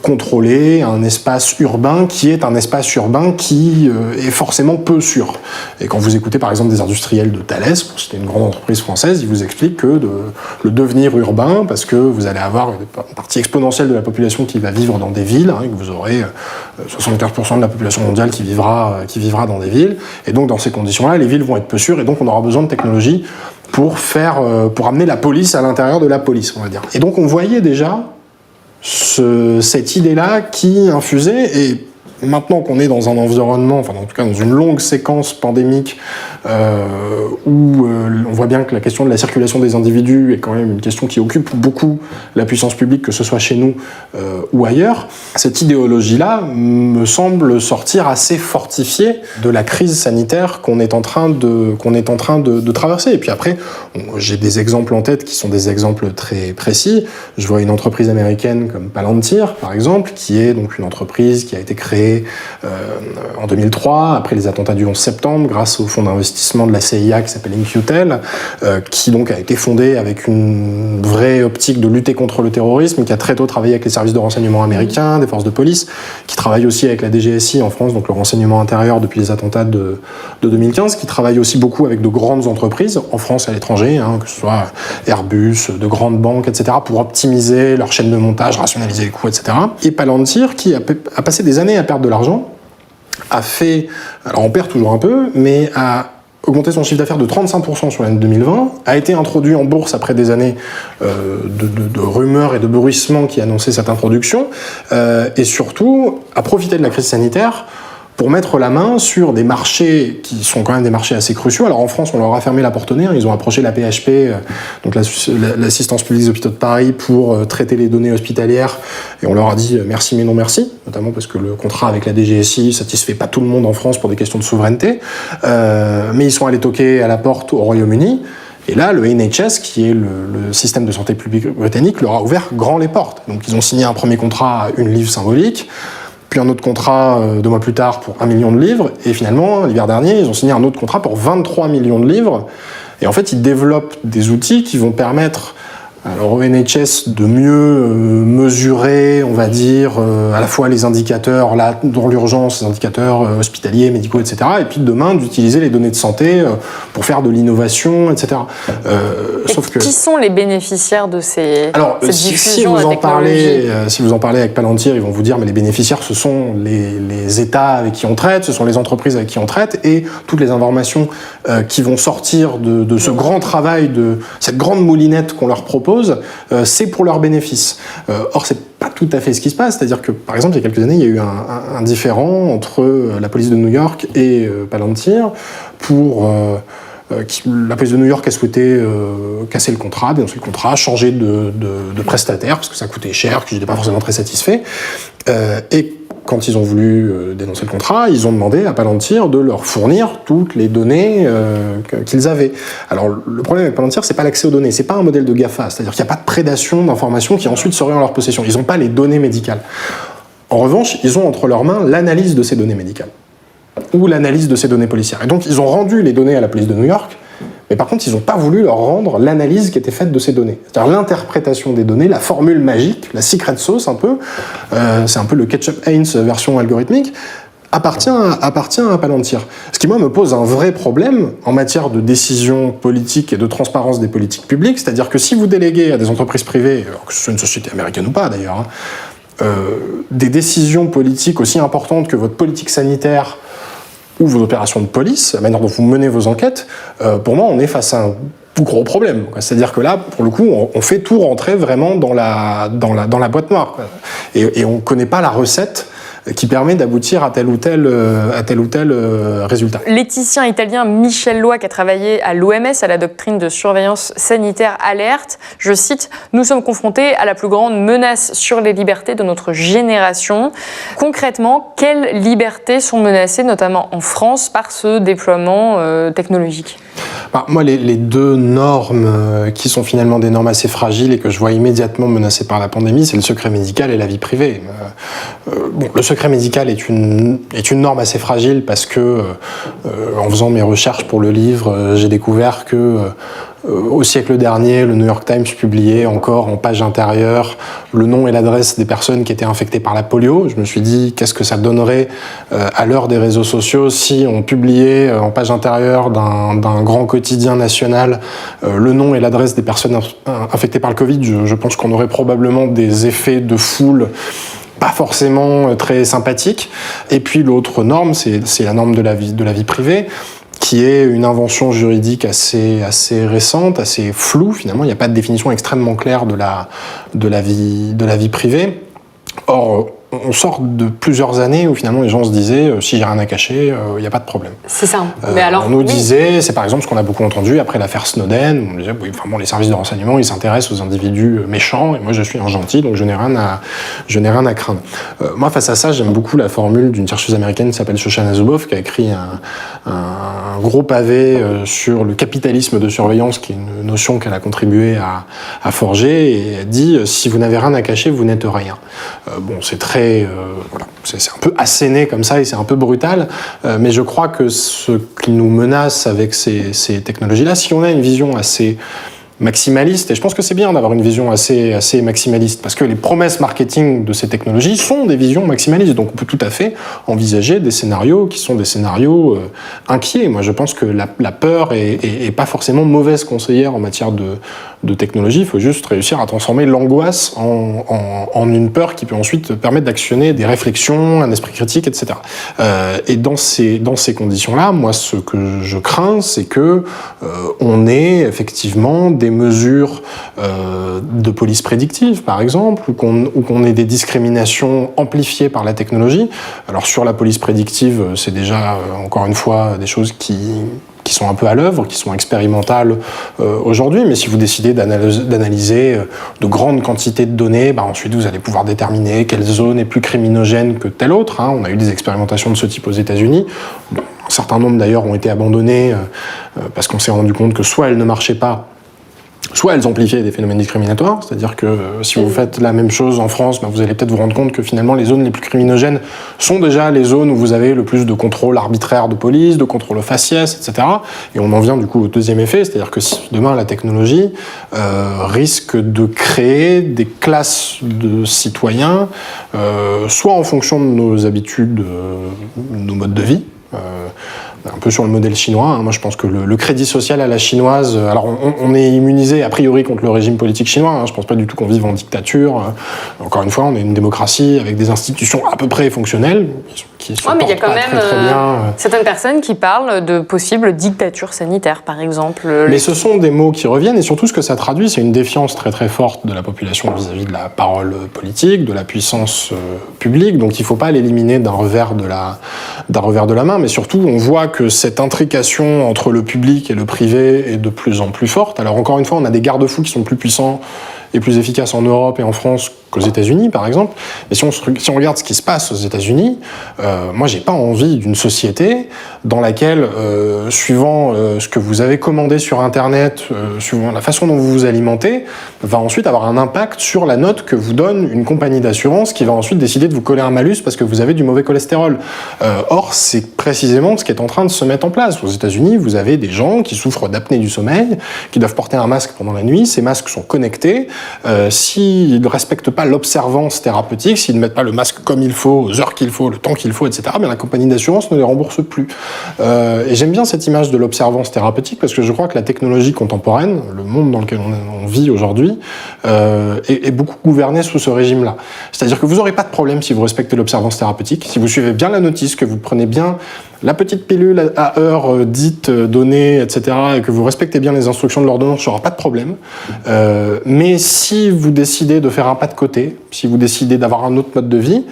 contrôler un espace urbain qui est un espace urbain qui est forcément peu sûr. Et quand vous écoutez par exemple des industriels de Thales, c'était une grande entreprise française, ils vous expliquent que le devenir urbain, parce que vous allez avoir une partie exponentielle de la population qui va vivre dans des villes, et que vous aurez 75% de la population mondiale qui vivra dans des villes, et donc dans ces conditions-là, les villes vont être peu sûres, et donc on aura besoin de technologies pour amener la police à l'intérieur de la police, on va dire. Et donc on voyait déjà cette idée-là qui infusait, et maintenant qu'on est dans un environnement, enfin en tout cas dans une longue séquence pandémique où on voit bien que la question de la circulation des individus est quand même une question qui occupe beaucoup la puissance publique, que ce soit chez nous ou ailleurs, cette idéologie-là me semble sortir assez fortifiée de la crise sanitaire qu'on est en train de traverser. Et puis après, j'ai des exemples en tête qui sont des exemples très précis. Je vois une entreprise américaine comme Palantir, par exemple, qui est donc une entreprise qui a été créée en 2003, après les attentats du 11 septembre, grâce au fonds d'investissement de la CIA qui s'appelle In-Q-Tel, qui donc a été fondé avec une vraie optique de lutter contre le terrorisme, qui a très tôt travaillé avec les services de renseignement américains, des forces de police, qui travaille aussi avec la DGSI en France, donc le renseignement intérieur depuis les attentats de 2015, qui travaille aussi beaucoup avec de grandes entreprises, en France et à l'étranger, que ce soit Airbus, de grandes banques, etc., pour optimiser leur chaîne de montage, rationaliser les coûts, etc. Et Palantir, qui a passé des années à perdre de l'argent, alors on perd toujours un peu, mais a augmenté son chiffre d'affaires de 35% sur l'année 2020, a été introduit en bourse après des années de rumeurs et de bruissements qui annonçaient cette introduction, et surtout a profité de la crise sanitaire pour mettre la main sur des marchés qui sont quand même des marchés assez cruciaux. Alors en France, on leur a fermé la porte au nez, ils ont approché la PHP, donc l'assistance publique des hôpitaux de Paris, pour traiter les données hospitalières, et on leur a dit merci mais non merci, notamment parce que le contrat avec la DGSI satisfait pas tout le monde en France pour des questions de souveraineté, mais ils sont allés toquer à la porte au Royaume-Uni. Et là, le NHS, qui est le système de santé publique britannique, leur a ouvert grand les portes. Donc ils ont signé un premier contrat à une livre symbolique, puis un autre contrat 2 mois plus tard pour 1 million de livres, et finalement, l'hiver dernier, ils ont signé un autre contrat pour 23 millions de livres, et en fait, ils développent des outils qui vont permettre Alors au NHS, de mieux mesurer, on va dire, à la fois les indicateurs là, dans l'urgence, les indicateurs hospitaliers, médicaux, etc. Et puis demain, d'utiliser les données de santé pour faire de l'innovation, etc. Sauf que... Qui sont les bénéficiaires de cette diffusion si vous en parlez avec Palantir, ils vont vous dire mais les bénéficiaires, ce sont les États avec qui on traite, ce sont les entreprises avec qui on traite, et toutes les informations qui vont sortir de ce grand travail, de cette grande moulinette qu'on leur propose, c'est pour leur bénéfice. Or, c'est pas tout à fait ce qui se passe. C'est-à-dire que, par exemple, il y a quelques années, il y a eu un différend entre la police de New York et Palantir pour... la police de New York a souhaité casser le contrat, dénoncer le contrat, changer de prestataire, parce que ça coûtait cher, que je n'étais pas forcément très satisfait. Et quand ils ont voulu dénoncer le contrat, ils ont demandé à Palantir de leur fournir toutes les données qu'ils avaient. Alors, le problème avec Palantir, c'est pas l'accès aux données, c'est pas un modèle de GAFA, c'est-à-dire qu'il n'y a pas de prédation d'informations qui ensuite seraient en leur possession. Ils n'ont pas les données médicales. En revanche, ils ont entre leurs mains l'analyse de ces données médicales, ou l'analyse de ces données policières. Et donc, ils ont rendu les données à la police de New York, mais par contre, ils n'ont pas voulu leur rendre l'analyse qui était faite de ces données. C'est-à-dire l'interprétation des données, la formule magique, la secret sauce un peu, c'est un peu le ketchup-Heinz version algorithmique, appartient à Palantir. Ce qui, moi, me pose un vrai problème en matière de décision politique et de transparence des politiques publiques, c'est-à-dire que si vous déléguez à des entreprises privées, que ce soit une société américaine ou pas d'ailleurs, des décisions politiques aussi importantes que votre politique sanitaire ou vos opérations de police, la manière dont vous menez vos enquêtes, pour moi, on est face à un gros problème. C'est-à-dire que là, pour le coup, on fait tout rentrer vraiment dans la boîte noire. Et on ne connaît pas la recette qui permet d'aboutir à tel ou tel résultat. L'éthicien italien Michel Loy, qui a travaillé à l'OMS, à la doctrine de surveillance sanitaire, alerte, je cite, « Nous sommes confrontés à la plus grande menace sur les libertés de notre génération ». Concrètement, quelles libertés sont menacées, notamment en France, par ce déploiement technologique ? Moi, les deux normes qui sont finalement des normes assez fragiles et que je vois immédiatement menacées par la pandémie, c'est le secret médical et la vie privée. Le secret médical est une norme assez fragile parce que, en faisant mes recherches pour le livre, j'ai découvert que au siècle dernier, le New York Times publiait encore en page intérieure le nom et l'adresse des personnes qui étaient infectées par la polio. Je me suis dit, qu'est-ce que ça donnerait à l'heure des réseaux sociaux si on publiait en page intérieure d'un grand quotidien national le nom et l'adresse des personnes infectées par le Covid. Je pense qu'on aurait probablement des effets de foule pas forcément très sympathiques. Et puis l'autre norme, c'est la norme de la vie privée, qui est une invention juridique assez récente, assez floue finalement. Il n'y a pas de définition extrêmement claire de la vie privée. Or, on sort de plusieurs années où finalement les gens se disaient si j'ai rien à cacher, il n'y a pas de problème. C'est ça. Mais alors, on nous disait, c'est par exemple ce qu'on a beaucoup entendu après l'affaire Snowden, où on disait les services de renseignement ils s'intéressent aux individus méchants et moi je suis un gentil donc je n'ai rien à craindre. Moi face à ça j'aime beaucoup la formule d'une chercheuse américaine qui s'appelle Shoshana Zuboff qui a écrit un gros pavé sur le capitalisme de surveillance qui est une notion qu'elle a contribué à forger et elle dit si vous n'avez rien à cacher vous n'êtes rien. C'est très c'est un peu asséné comme ça et c'est un peu brutal, mais je crois que ce qui nous menace avec ces technologies-là, si on a une vision assez maximaliste, et je pense que c'est bien d'avoir une vision assez maximaliste, parce que les promesses marketing de ces technologies sont des visions maximalistes, donc on peut tout à fait envisager des scénarios qui sont des scénarios inquiets. Moi je pense que la peur est pas forcément mauvaise conseillère en matière de technologie, il faut juste réussir à transformer l'angoisse en une peur qui peut ensuite permettre d'actionner des réflexions, un esprit critique, etc. Et dans ces conditions-là, moi ce que je crains, c'est que on ait effectivement des mesures de police prédictive, par exemple, ou qu'on ait des discriminations amplifiées par la technologie. Alors sur la police prédictive, c'est déjà, encore une fois, des choses qui sont un peu à l'œuvre, qui sont expérimentales aujourd'hui, mais si vous décidez d'analyser de grandes quantités de données, ensuite vous allez pouvoir déterminer quelle zone est plus criminogène que telle autre. On a eu des expérimentations de ce type aux États-Unis. Un certain nombre d'ailleurs ont été abandonnées parce qu'on s'est rendu compte que soit elles ne marchaient pas, soit elles amplifient des phénomènes discriminatoires, c'est-à-dire que si vous faites la même chose en France, vous allez peut-être vous rendre compte que finalement les zones les plus criminogènes sont déjà les zones où vous avez le plus de contrôle arbitraire de police, de contrôle au faciès, etc. Et on en vient du coup au deuxième effet, c'est-à-dire que si demain la technologie risque de créer des classes de citoyens, soit en fonction de nos habitudes, nos modes de vie, un peu sur le modèle chinois. Moi, je pense que le crédit social à la chinoise... Alors, on est immunisé, a priori, contre le régime politique chinois. Je pense pas du tout qu'on vive en dictature. Encore une fois, on est une démocratie avec des institutions à peu près fonctionnelles, qui se mais il y a quand même très bien. Certaines personnes qui parlent de possibles dictatures sanitaires, par exemple. Mais ce sont des mots qui reviennent, et surtout, ce que ça traduit, c'est une défiance très très forte de la population vis-à-vis de la parole politique, de la puissance publique. Donc, il faut pas l'éliminer d'un revers de la main, mais surtout, on voit que cette intrication entre le public et le privé est de plus en plus forte. Alors encore une fois, on a des garde-fous qui sont plus puissants et plus efficaces en Europe et en France qu'aux États-Unis, par exemple. Mais si on regarde ce qui se passe aux États-Unis, moi, j'ai pas envie d'une société dans laquelle, suivant ce que vous avez commandé sur Internet, suivant la façon dont vous vous alimentez, va ensuite avoir un impact sur la note que vous donne une compagnie d'assurance qui va ensuite décider de vous coller un malus parce que vous avez du mauvais cholestérol. Or, c'est précisément ce qui est en train de se mettre en place. Aux États-Unis, vous avez des gens qui souffrent d'apnée du sommeil, qui doivent porter un masque pendant la nuit. Ces masques sont connectés. S'ils ne respectent pas l'observance thérapeutique, s'ils ne mettent pas le masque comme il faut, aux heures qu'il faut, le temps qu'il faut, etc., bien la compagnie d'assurance ne les rembourse plus. Et j'aime bien cette image de l'observance thérapeutique parce que je crois que la technologie contemporaine, le monde dans lequel on vit aujourd'hui, est beaucoup gouverné sous ce régime-là. C'est-à-dire que vous n'aurez pas de problème si vous respectez l'observance thérapeutique, si vous suivez bien la notice, que vous prenez bien la petite pilule à heure dite, donnée, etc., et que vous respectez bien les instructions de l'ordonnance, il n'y aura pas de problème. Mais si vous décidez de faire un pas de côté, si vous décidez d'avoir un autre mode de vie,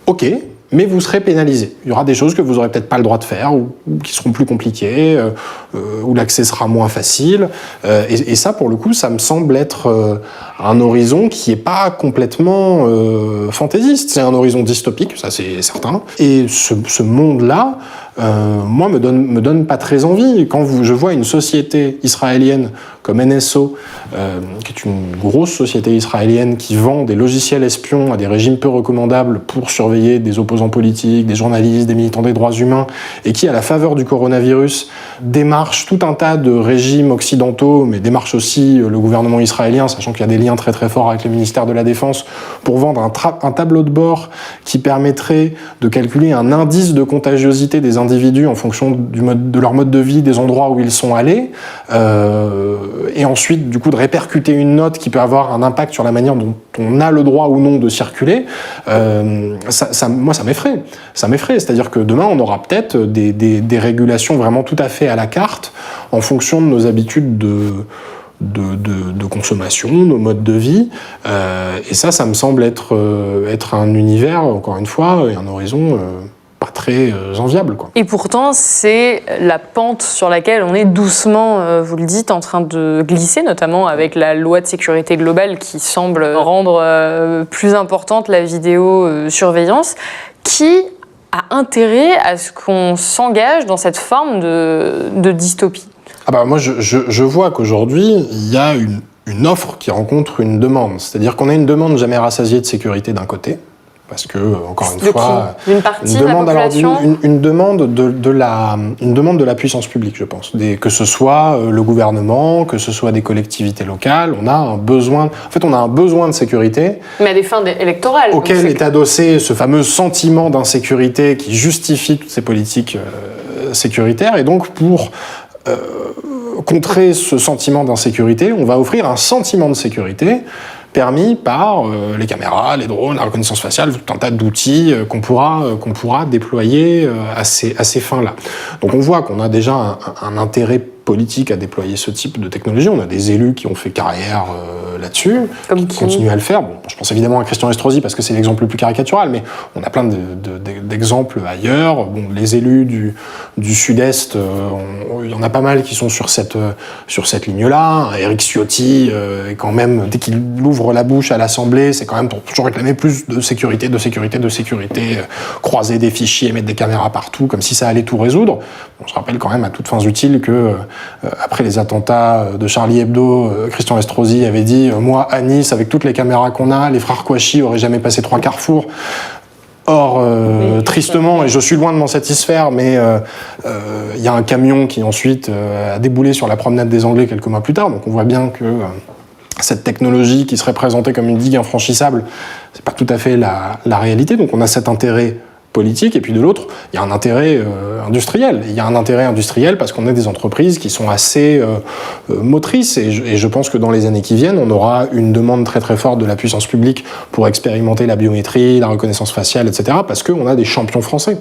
ok, mais vous serez pénalisé. Il y aura des choses que vous n'aurez peut-être pas le droit de faire, ou qui seront plus compliquées, où l'accès sera moins facile. Et ça, pour le coup, ça me semble être un horizon qui n'est pas complètement fantaisiste. C'est un horizon dystopique, ça c'est certain. Et ce monde-là, moi, me donne pas très envie. Quand je vois une société israélienne comme NSO, qui est une grosse société israélienne qui vend des logiciels espions à des régimes peu recommandables pour surveiller des opposants politiques, des journalistes, des militants des droits humains, et qui, à la faveur du coronavirus, démarche tout un tas de régimes occidentaux, mais démarche aussi le gouvernement israélien, sachant qu'il y a des liens très très forts avec le ministère de la Défense, pour vendre un tableau de bord qui permettrait de calculer un indice de contagiosité des individus en fonction de leur mode de vie, des endroits où ils sont allés, et ensuite du coup de répercuter une note qui peut avoir un impact sur la manière dont on a le droit ou non de circuler. Moi ça m'effraie. C'est-à-dire que demain on aura peut-être des régulations vraiment tout à fait à la carte en fonction de nos habitudes de consommation, nos modes de vie, et ça me semble être un univers, encore une fois, et un horizon pas très enviable, quoi. Et pourtant, c'est la pente sur laquelle on est doucement, vous le dites, en train de glisser, notamment avec la loi de sécurité globale qui semble rendre plus importante la vidéosurveillance, qui a intérêt à ce qu'on s'engage dans cette forme de dystopie. Moi, je vois qu'aujourd'hui, il y a une offre qui rencontre une demande. C'est-à-dire qu'on a une demande jamais rassasiée de sécurité d'un côté, parce que, encore une fois, une partie de la population, une demande de la puissance publique, je pense. Que ce soit le gouvernement, que ce soit des collectivités locales, on a un besoin de sécurité. Mais à des fins électorales. Auquel est adossé ce fameux sentiment d'insécurité qui justifie toutes ces politiques sécuritaires. Et donc, pour contrer ce sentiment d'insécurité, on va offrir un sentiment de sécurité permis par les caméras, les drones, la reconnaissance faciale, tout un tas d'outils qu'on pourra déployer à ces fins-là. Donc on voit qu'on a déjà un intérêt politique à déployer ce type de technologie. On a des élus qui ont fait carrière là-dessus, qui continuent à le faire. Bon, je pense évidemment à Christian Estrosi parce que c'est l'exemple le plus caricatural, mais on a plein d'exemples ailleurs. Bon, les élus du Sud-Est, il y en a pas mal qui sont sur cette ligne-là. Éric Ciotti, quand même, dès qu'il ouvre la bouche à l'Assemblée, c'est quand même pour toujours réclamer plus de sécurité, croiser des fichiers, mettre des caméras partout, comme si ça allait tout résoudre. On se rappelle quand même à toutes fins utiles que après les attentats de Charlie Hebdo, Christian Estrosi avait dit « Moi, à Nice, avec toutes les caméras qu'on a, les frères Kouachi auraient jamais passé 3 carrefours ». Or, tristement, et je suis loin de m'en satisfaire, mais il y a un camion qui ensuite a déboulé sur la promenade des Anglais quelques mois plus tard, donc on voit bien que cette technologie qui serait présentée comme une digue infranchissable, c'est pas tout à fait la réalité, donc on a cet intérêt politique, et puis de l'autre, il y a un intérêt industriel. Il y a un intérêt industriel parce qu'on a des entreprises qui sont assez motrices, et je pense que dans les années qui viennent, on aura une demande très très forte de la puissance publique pour expérimenter la biométrie, la reconnaissance faciale, etc., parce qu'on a des champions français.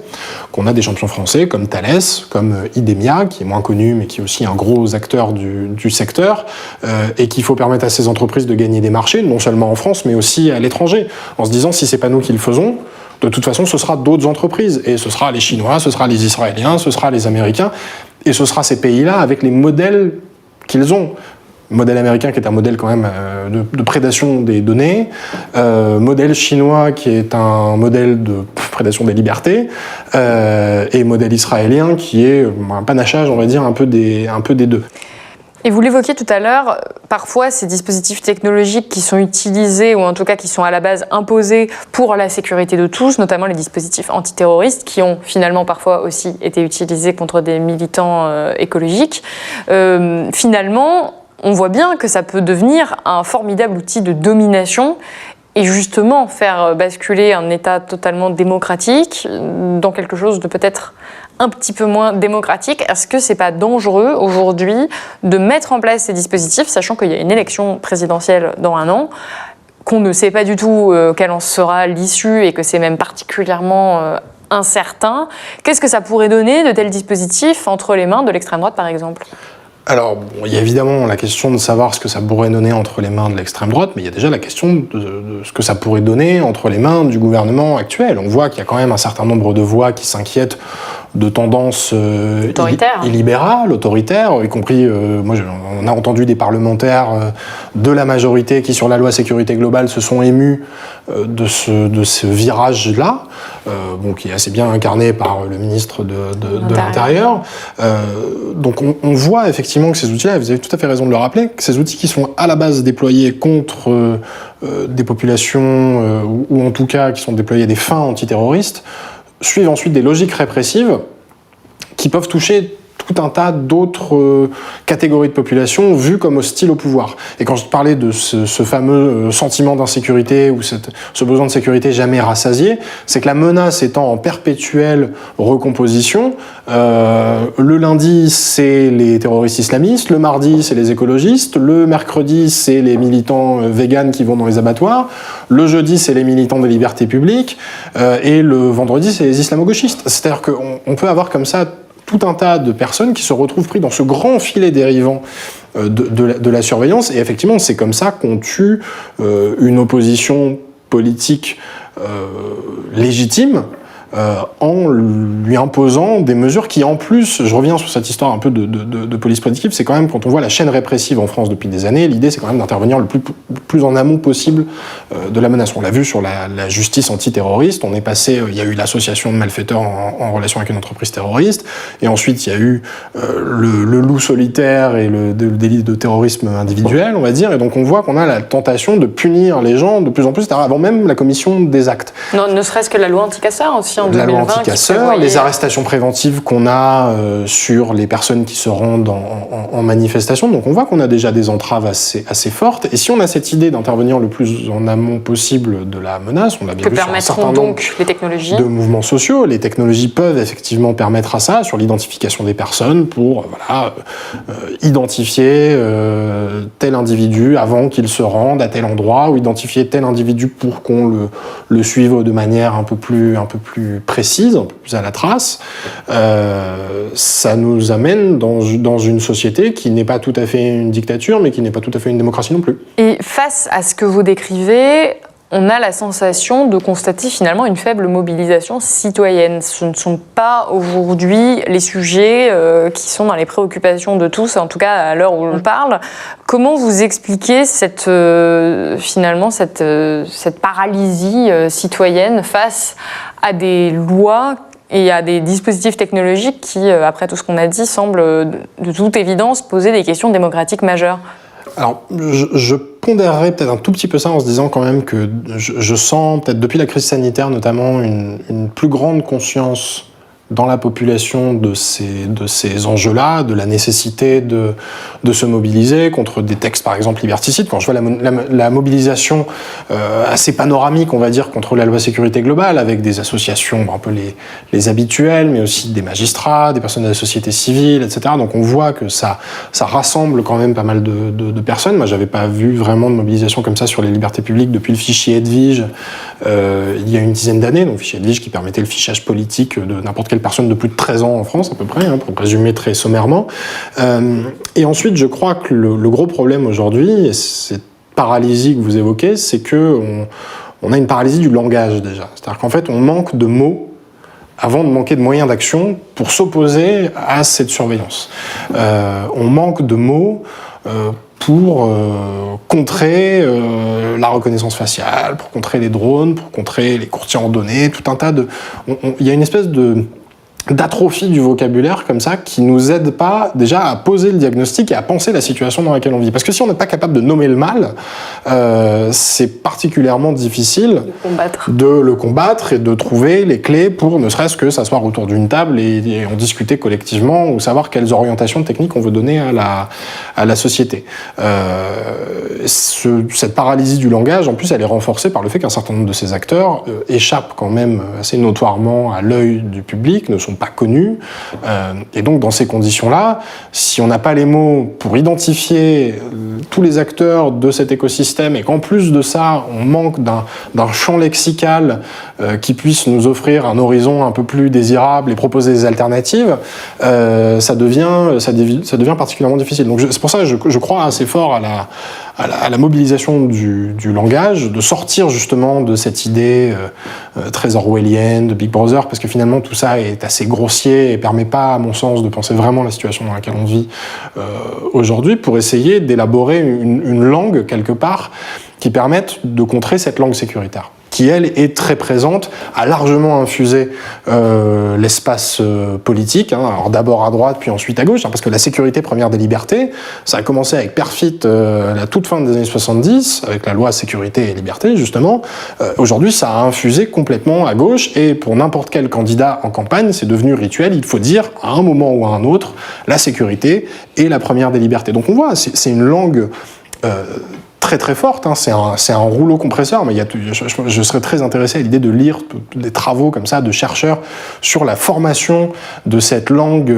Qu'on a des champions français comme Thales, comme Idemia, qui est moins connu, mais qui est aussi un gros acteur du secteur, et qu'il faut permettre à ces entreprises de gagner des marchés, non seulement en France, mais aussi à l'étranger, en se disant, si c'est pas nous qui le faisons, de toute façon, ce sera d'autres entreprises, et ce sera les Chinois, ce sera les Israéliens, ce sera les Américains, et ce sera ces pays-là avec les modèles qu'ils ont. Modèle américain qui est un modèle quand même de prédation des données, modèle chinois qui est un modèle de prédation des libertés, et modèle israélien qui est un panachage, on va dire, un peu des deux. Et vous l'évoquiez tout à l'heure, parfois ces dispositifs technologiques qui sont utilisés, ou en tout cas qui sont à la base imposés pour la sécurité de tous, notamment les dispositifs antiterroristes, qui ont finalement parfois aussi été utilisés contre des militants écologiques, finalement, on voit bien que ça peut devenir un formidable outil de domination et justement faire basculer un État totalement démocratique dans quelque chose de peut-être un petit peu moins démocratique. Est-ce que c'est pas dangereux aujourd'hui de mettre en place ces dispositifs, sachant qu'il y a une élection présidentielle dans 1 an, qu'on ne sait pas du tout quelle en sera l'issue et que c'est même particulièrement incertain? Qu'est-ce que ça pourrait donner de tels dispositifs entre les mains de l'extrême droite, par exemple ? Alors, bon, il y a évidemment la question de savoir ce que ça pourrait donner entre les mains de l'extrême droite, mais il y a déjà la question de ce que ça pourrait donner entre les mains du gouvernement actuel. On voit qu'il y a quand même un certain nombre de voix qui s'inquiètent de tendances illibérales, autoritaires, y compris, on a entendu des parlementaires de la majorité qui, sur la loi sécurité globale, se sont émus de ce virage-là, qui est assez bien incarné par le ministre de l'Intérieur. Donc on voit effectivement que ces outils-là, vous avez tout à fait raison de le rappeler, que ces outils qui sont à la base déployés contre des populations, ou en tout cas qui sont déployés à des fins antiterroristes, suivent ensuite des logiques répressives qui peuvent toucher tout un tas d'autres catégories de population vues comme hostiles au pouvoir. Et quand je parlais de ce fameux sentiment d'insécurité ou ce besoin de sécurité jamais rassasié, c'est que la menace étant en perpétuelle recomposition, le lundi c'est les terroristes islamistes, le mardi c'est les écologistes, le mercredi c'est les militants véganes qui vont dans les abattoirs, le jeudi c'est les militants des libertés publiques, et le vendredi c'est les islamo-gauchistes. C'est-à-dire qu'on peut avoir comme ça tout un tas de personnes qui se retrouvent pris dans ce grand filet dérivant de la surveillance, et effectivement c'est comme ça qu'on tue une opposition politique légitime, en lui imposant des mesures qui, en plus, je reviens sur cette histoire un peu de police prédictive, c'est quand même, quand on voit la chaîne répressive en France depuis des années, l'idée c'est quand même d'intervenir le plus en amont possible de la menace. On l'a vu sur la justice antiterroriste, on est passé, il y a eu l'association de malfaiteurs en relation avec une entreprise terroriste, et ensuite il y a eu le loup solitaire et le délit de terrorisme individuel, on va dire, et donc on voit qu'on a la tentation de punir les gens de plus en plus, c'est-à-dire avant même la commission des actes. Non, ne serait-ce que la loi anti-casseurs aussi. La loi anti-casseurs, les arrestations préventives qu'on a sur les personnes qui se rendent en manifestation. Donc on voit qu'on a déjà des entraves assez fortes. Et si on a cette idée d'intervenir le plus en amont possible de la menace, on l'a bien vu sur un certain nombre les technologies de mouvements sociaux. Les technologies peuvent effectivement permettre à ça, sur l'identification des personnes, pour identifier tel individu avant qu'il se rende à tel endroit, ou identifier tel individu pour qu'on le suive de manière un peu plus précise, un peu plus à la trace. Ça nous amène dans une société qui n'est pas tout à fait une dictature, mais qui n'est pas tout à fait une démocratie non plus. Et face à ce que vous décrivez, on a la sensation de constater finalement une faible mobilisation citoyenne. Ce ne sont pas aujourd'hui les sujets qui sont dans les préoccupations de tous, en tout cas à l'heure où on parle. Comment vous expliquez cette paralysie citoyenne face à des lois Et il y a des dispositifs technologiques qui, après tout ce qu'on a dit, semblent de toute évidence poser des questions démocratiques majeures. Alors, je pondérerais peut-être un tout petit peu ça en se disant quand même que je sens, peut-être depuis la crise sanitaire notamment, une plus grande conscience dans la population de ces enjeux-là, de la nécessité de se mobiliser contre des textes, par exemple, liberticides. Quand je vois la mobilisation assez panoramique, on va dire, contre la loi sécurité globale, avec des associations un peu les habituelles, mais aussi des magistrats, des personnes de la société civile, etc. Donc on voit que ça rassemble quand même pas mal de personnes. Moi, j'avais pas vu vraiment de mobilisation comme ça sur les libertés publiques depuis le fichier Edwige il y a une dizaine d'années. Donc, le fichier Edwige qui permettait le fichage politique de n'importe quelle personne de plus de 13 ans en France, à peu près, pour résumer très sommairement. Et ensuite, je crois que le gros problème aujourd'hui, cette paralysie que vous évoquez, c'est qu'on a une paralysie du langage déjà. C'est-à-dire qu'en fait, on manque de mots avant de manquer de moyens d'action pour s'opposer à cette surveillance. On manque de mots pour contrer la reconnaissance faciale, pour contrer les drones, pour contrer les courtiers en données, tout un tas de... Il y a une espèce d'atrophie du vocabulaire comme ça qui nous aide pas déjà à poser le diagnostic et à penser la situation dans laquelle on vit. Parce que si on n'est pas capable de nommer le mal, c'est particulièrement difficile de le combattre et de trouver les clés pour ne serait-ce que s'asseoir autour d'une table et en discuter collectivement ou savoir quelles orientations techniques on veut donner à la société. Cette paralysie du langage, en plus, elle est renforcée par le fait qu'un certain nombre de ces acteurs échappent quand même assez notoirement à l'œil du public, ne sont pas connus. Et donc, dans ces conditions-là, si on n'a pas les mots pour identifier tous les acteurs de cet écosystème et qu'en plus de ça, on manque d'un champ lexical qui puisse nous offrir un horizon un peu plus désirable et proposer des alternatives, ça devient particulièrement difficile. Donc, c'est pour ça que je crois assez fort à la mobilisation du langage, de sortir justement de cette idée très orwellienne de Big Brother, parce que finalement tout ça est assez grossier et permet pas, à mon sens, de penser vraiment la situation dans laquelle on vit aujourd'hui, pour essayer d'élaborer une langue, quelque part, qui permette de contrer cette langue sécuritaire, qui, elle, est très présente, a largement infusé l'espace politique, alors d'abord à droite, puis ensuite à gauche, parce que la sécurité première des libertés, ça a commencé avec Perfit à la toute fin des années 70, avec la loi sécurité et liberté, justement. Aujourd'hui, ça a infusé complètement à gauche, et pour n'importe quel candidat en campagne, c'est devenu rituel, il faut dire, à un moment ou à un autre, la sécurité est la première des libertés. Donc on voit, c'est une langue... très très forte, c'est un rouleau compresseur, mais je serais très intéressé à l'idée de lire des travaux comme ça de chercheurs sur la formation de cette langue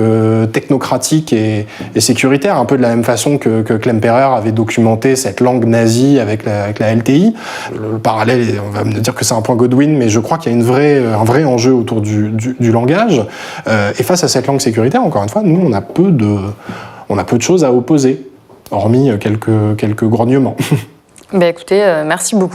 technocratique et sécuritaire, un peu de la même façon que Klemperer avait documenté cette langue nazie avec la LTI. Le parallèle, on va me dire que c'est un point Godwin, mais je crois qu'il y a un vrai enjeu autour du langage. Et face à cette langue sécuritaire, encore une fois, nous on a peu de choses à opposer, hormis quelques grognements. Écoutez, merci beaucoup.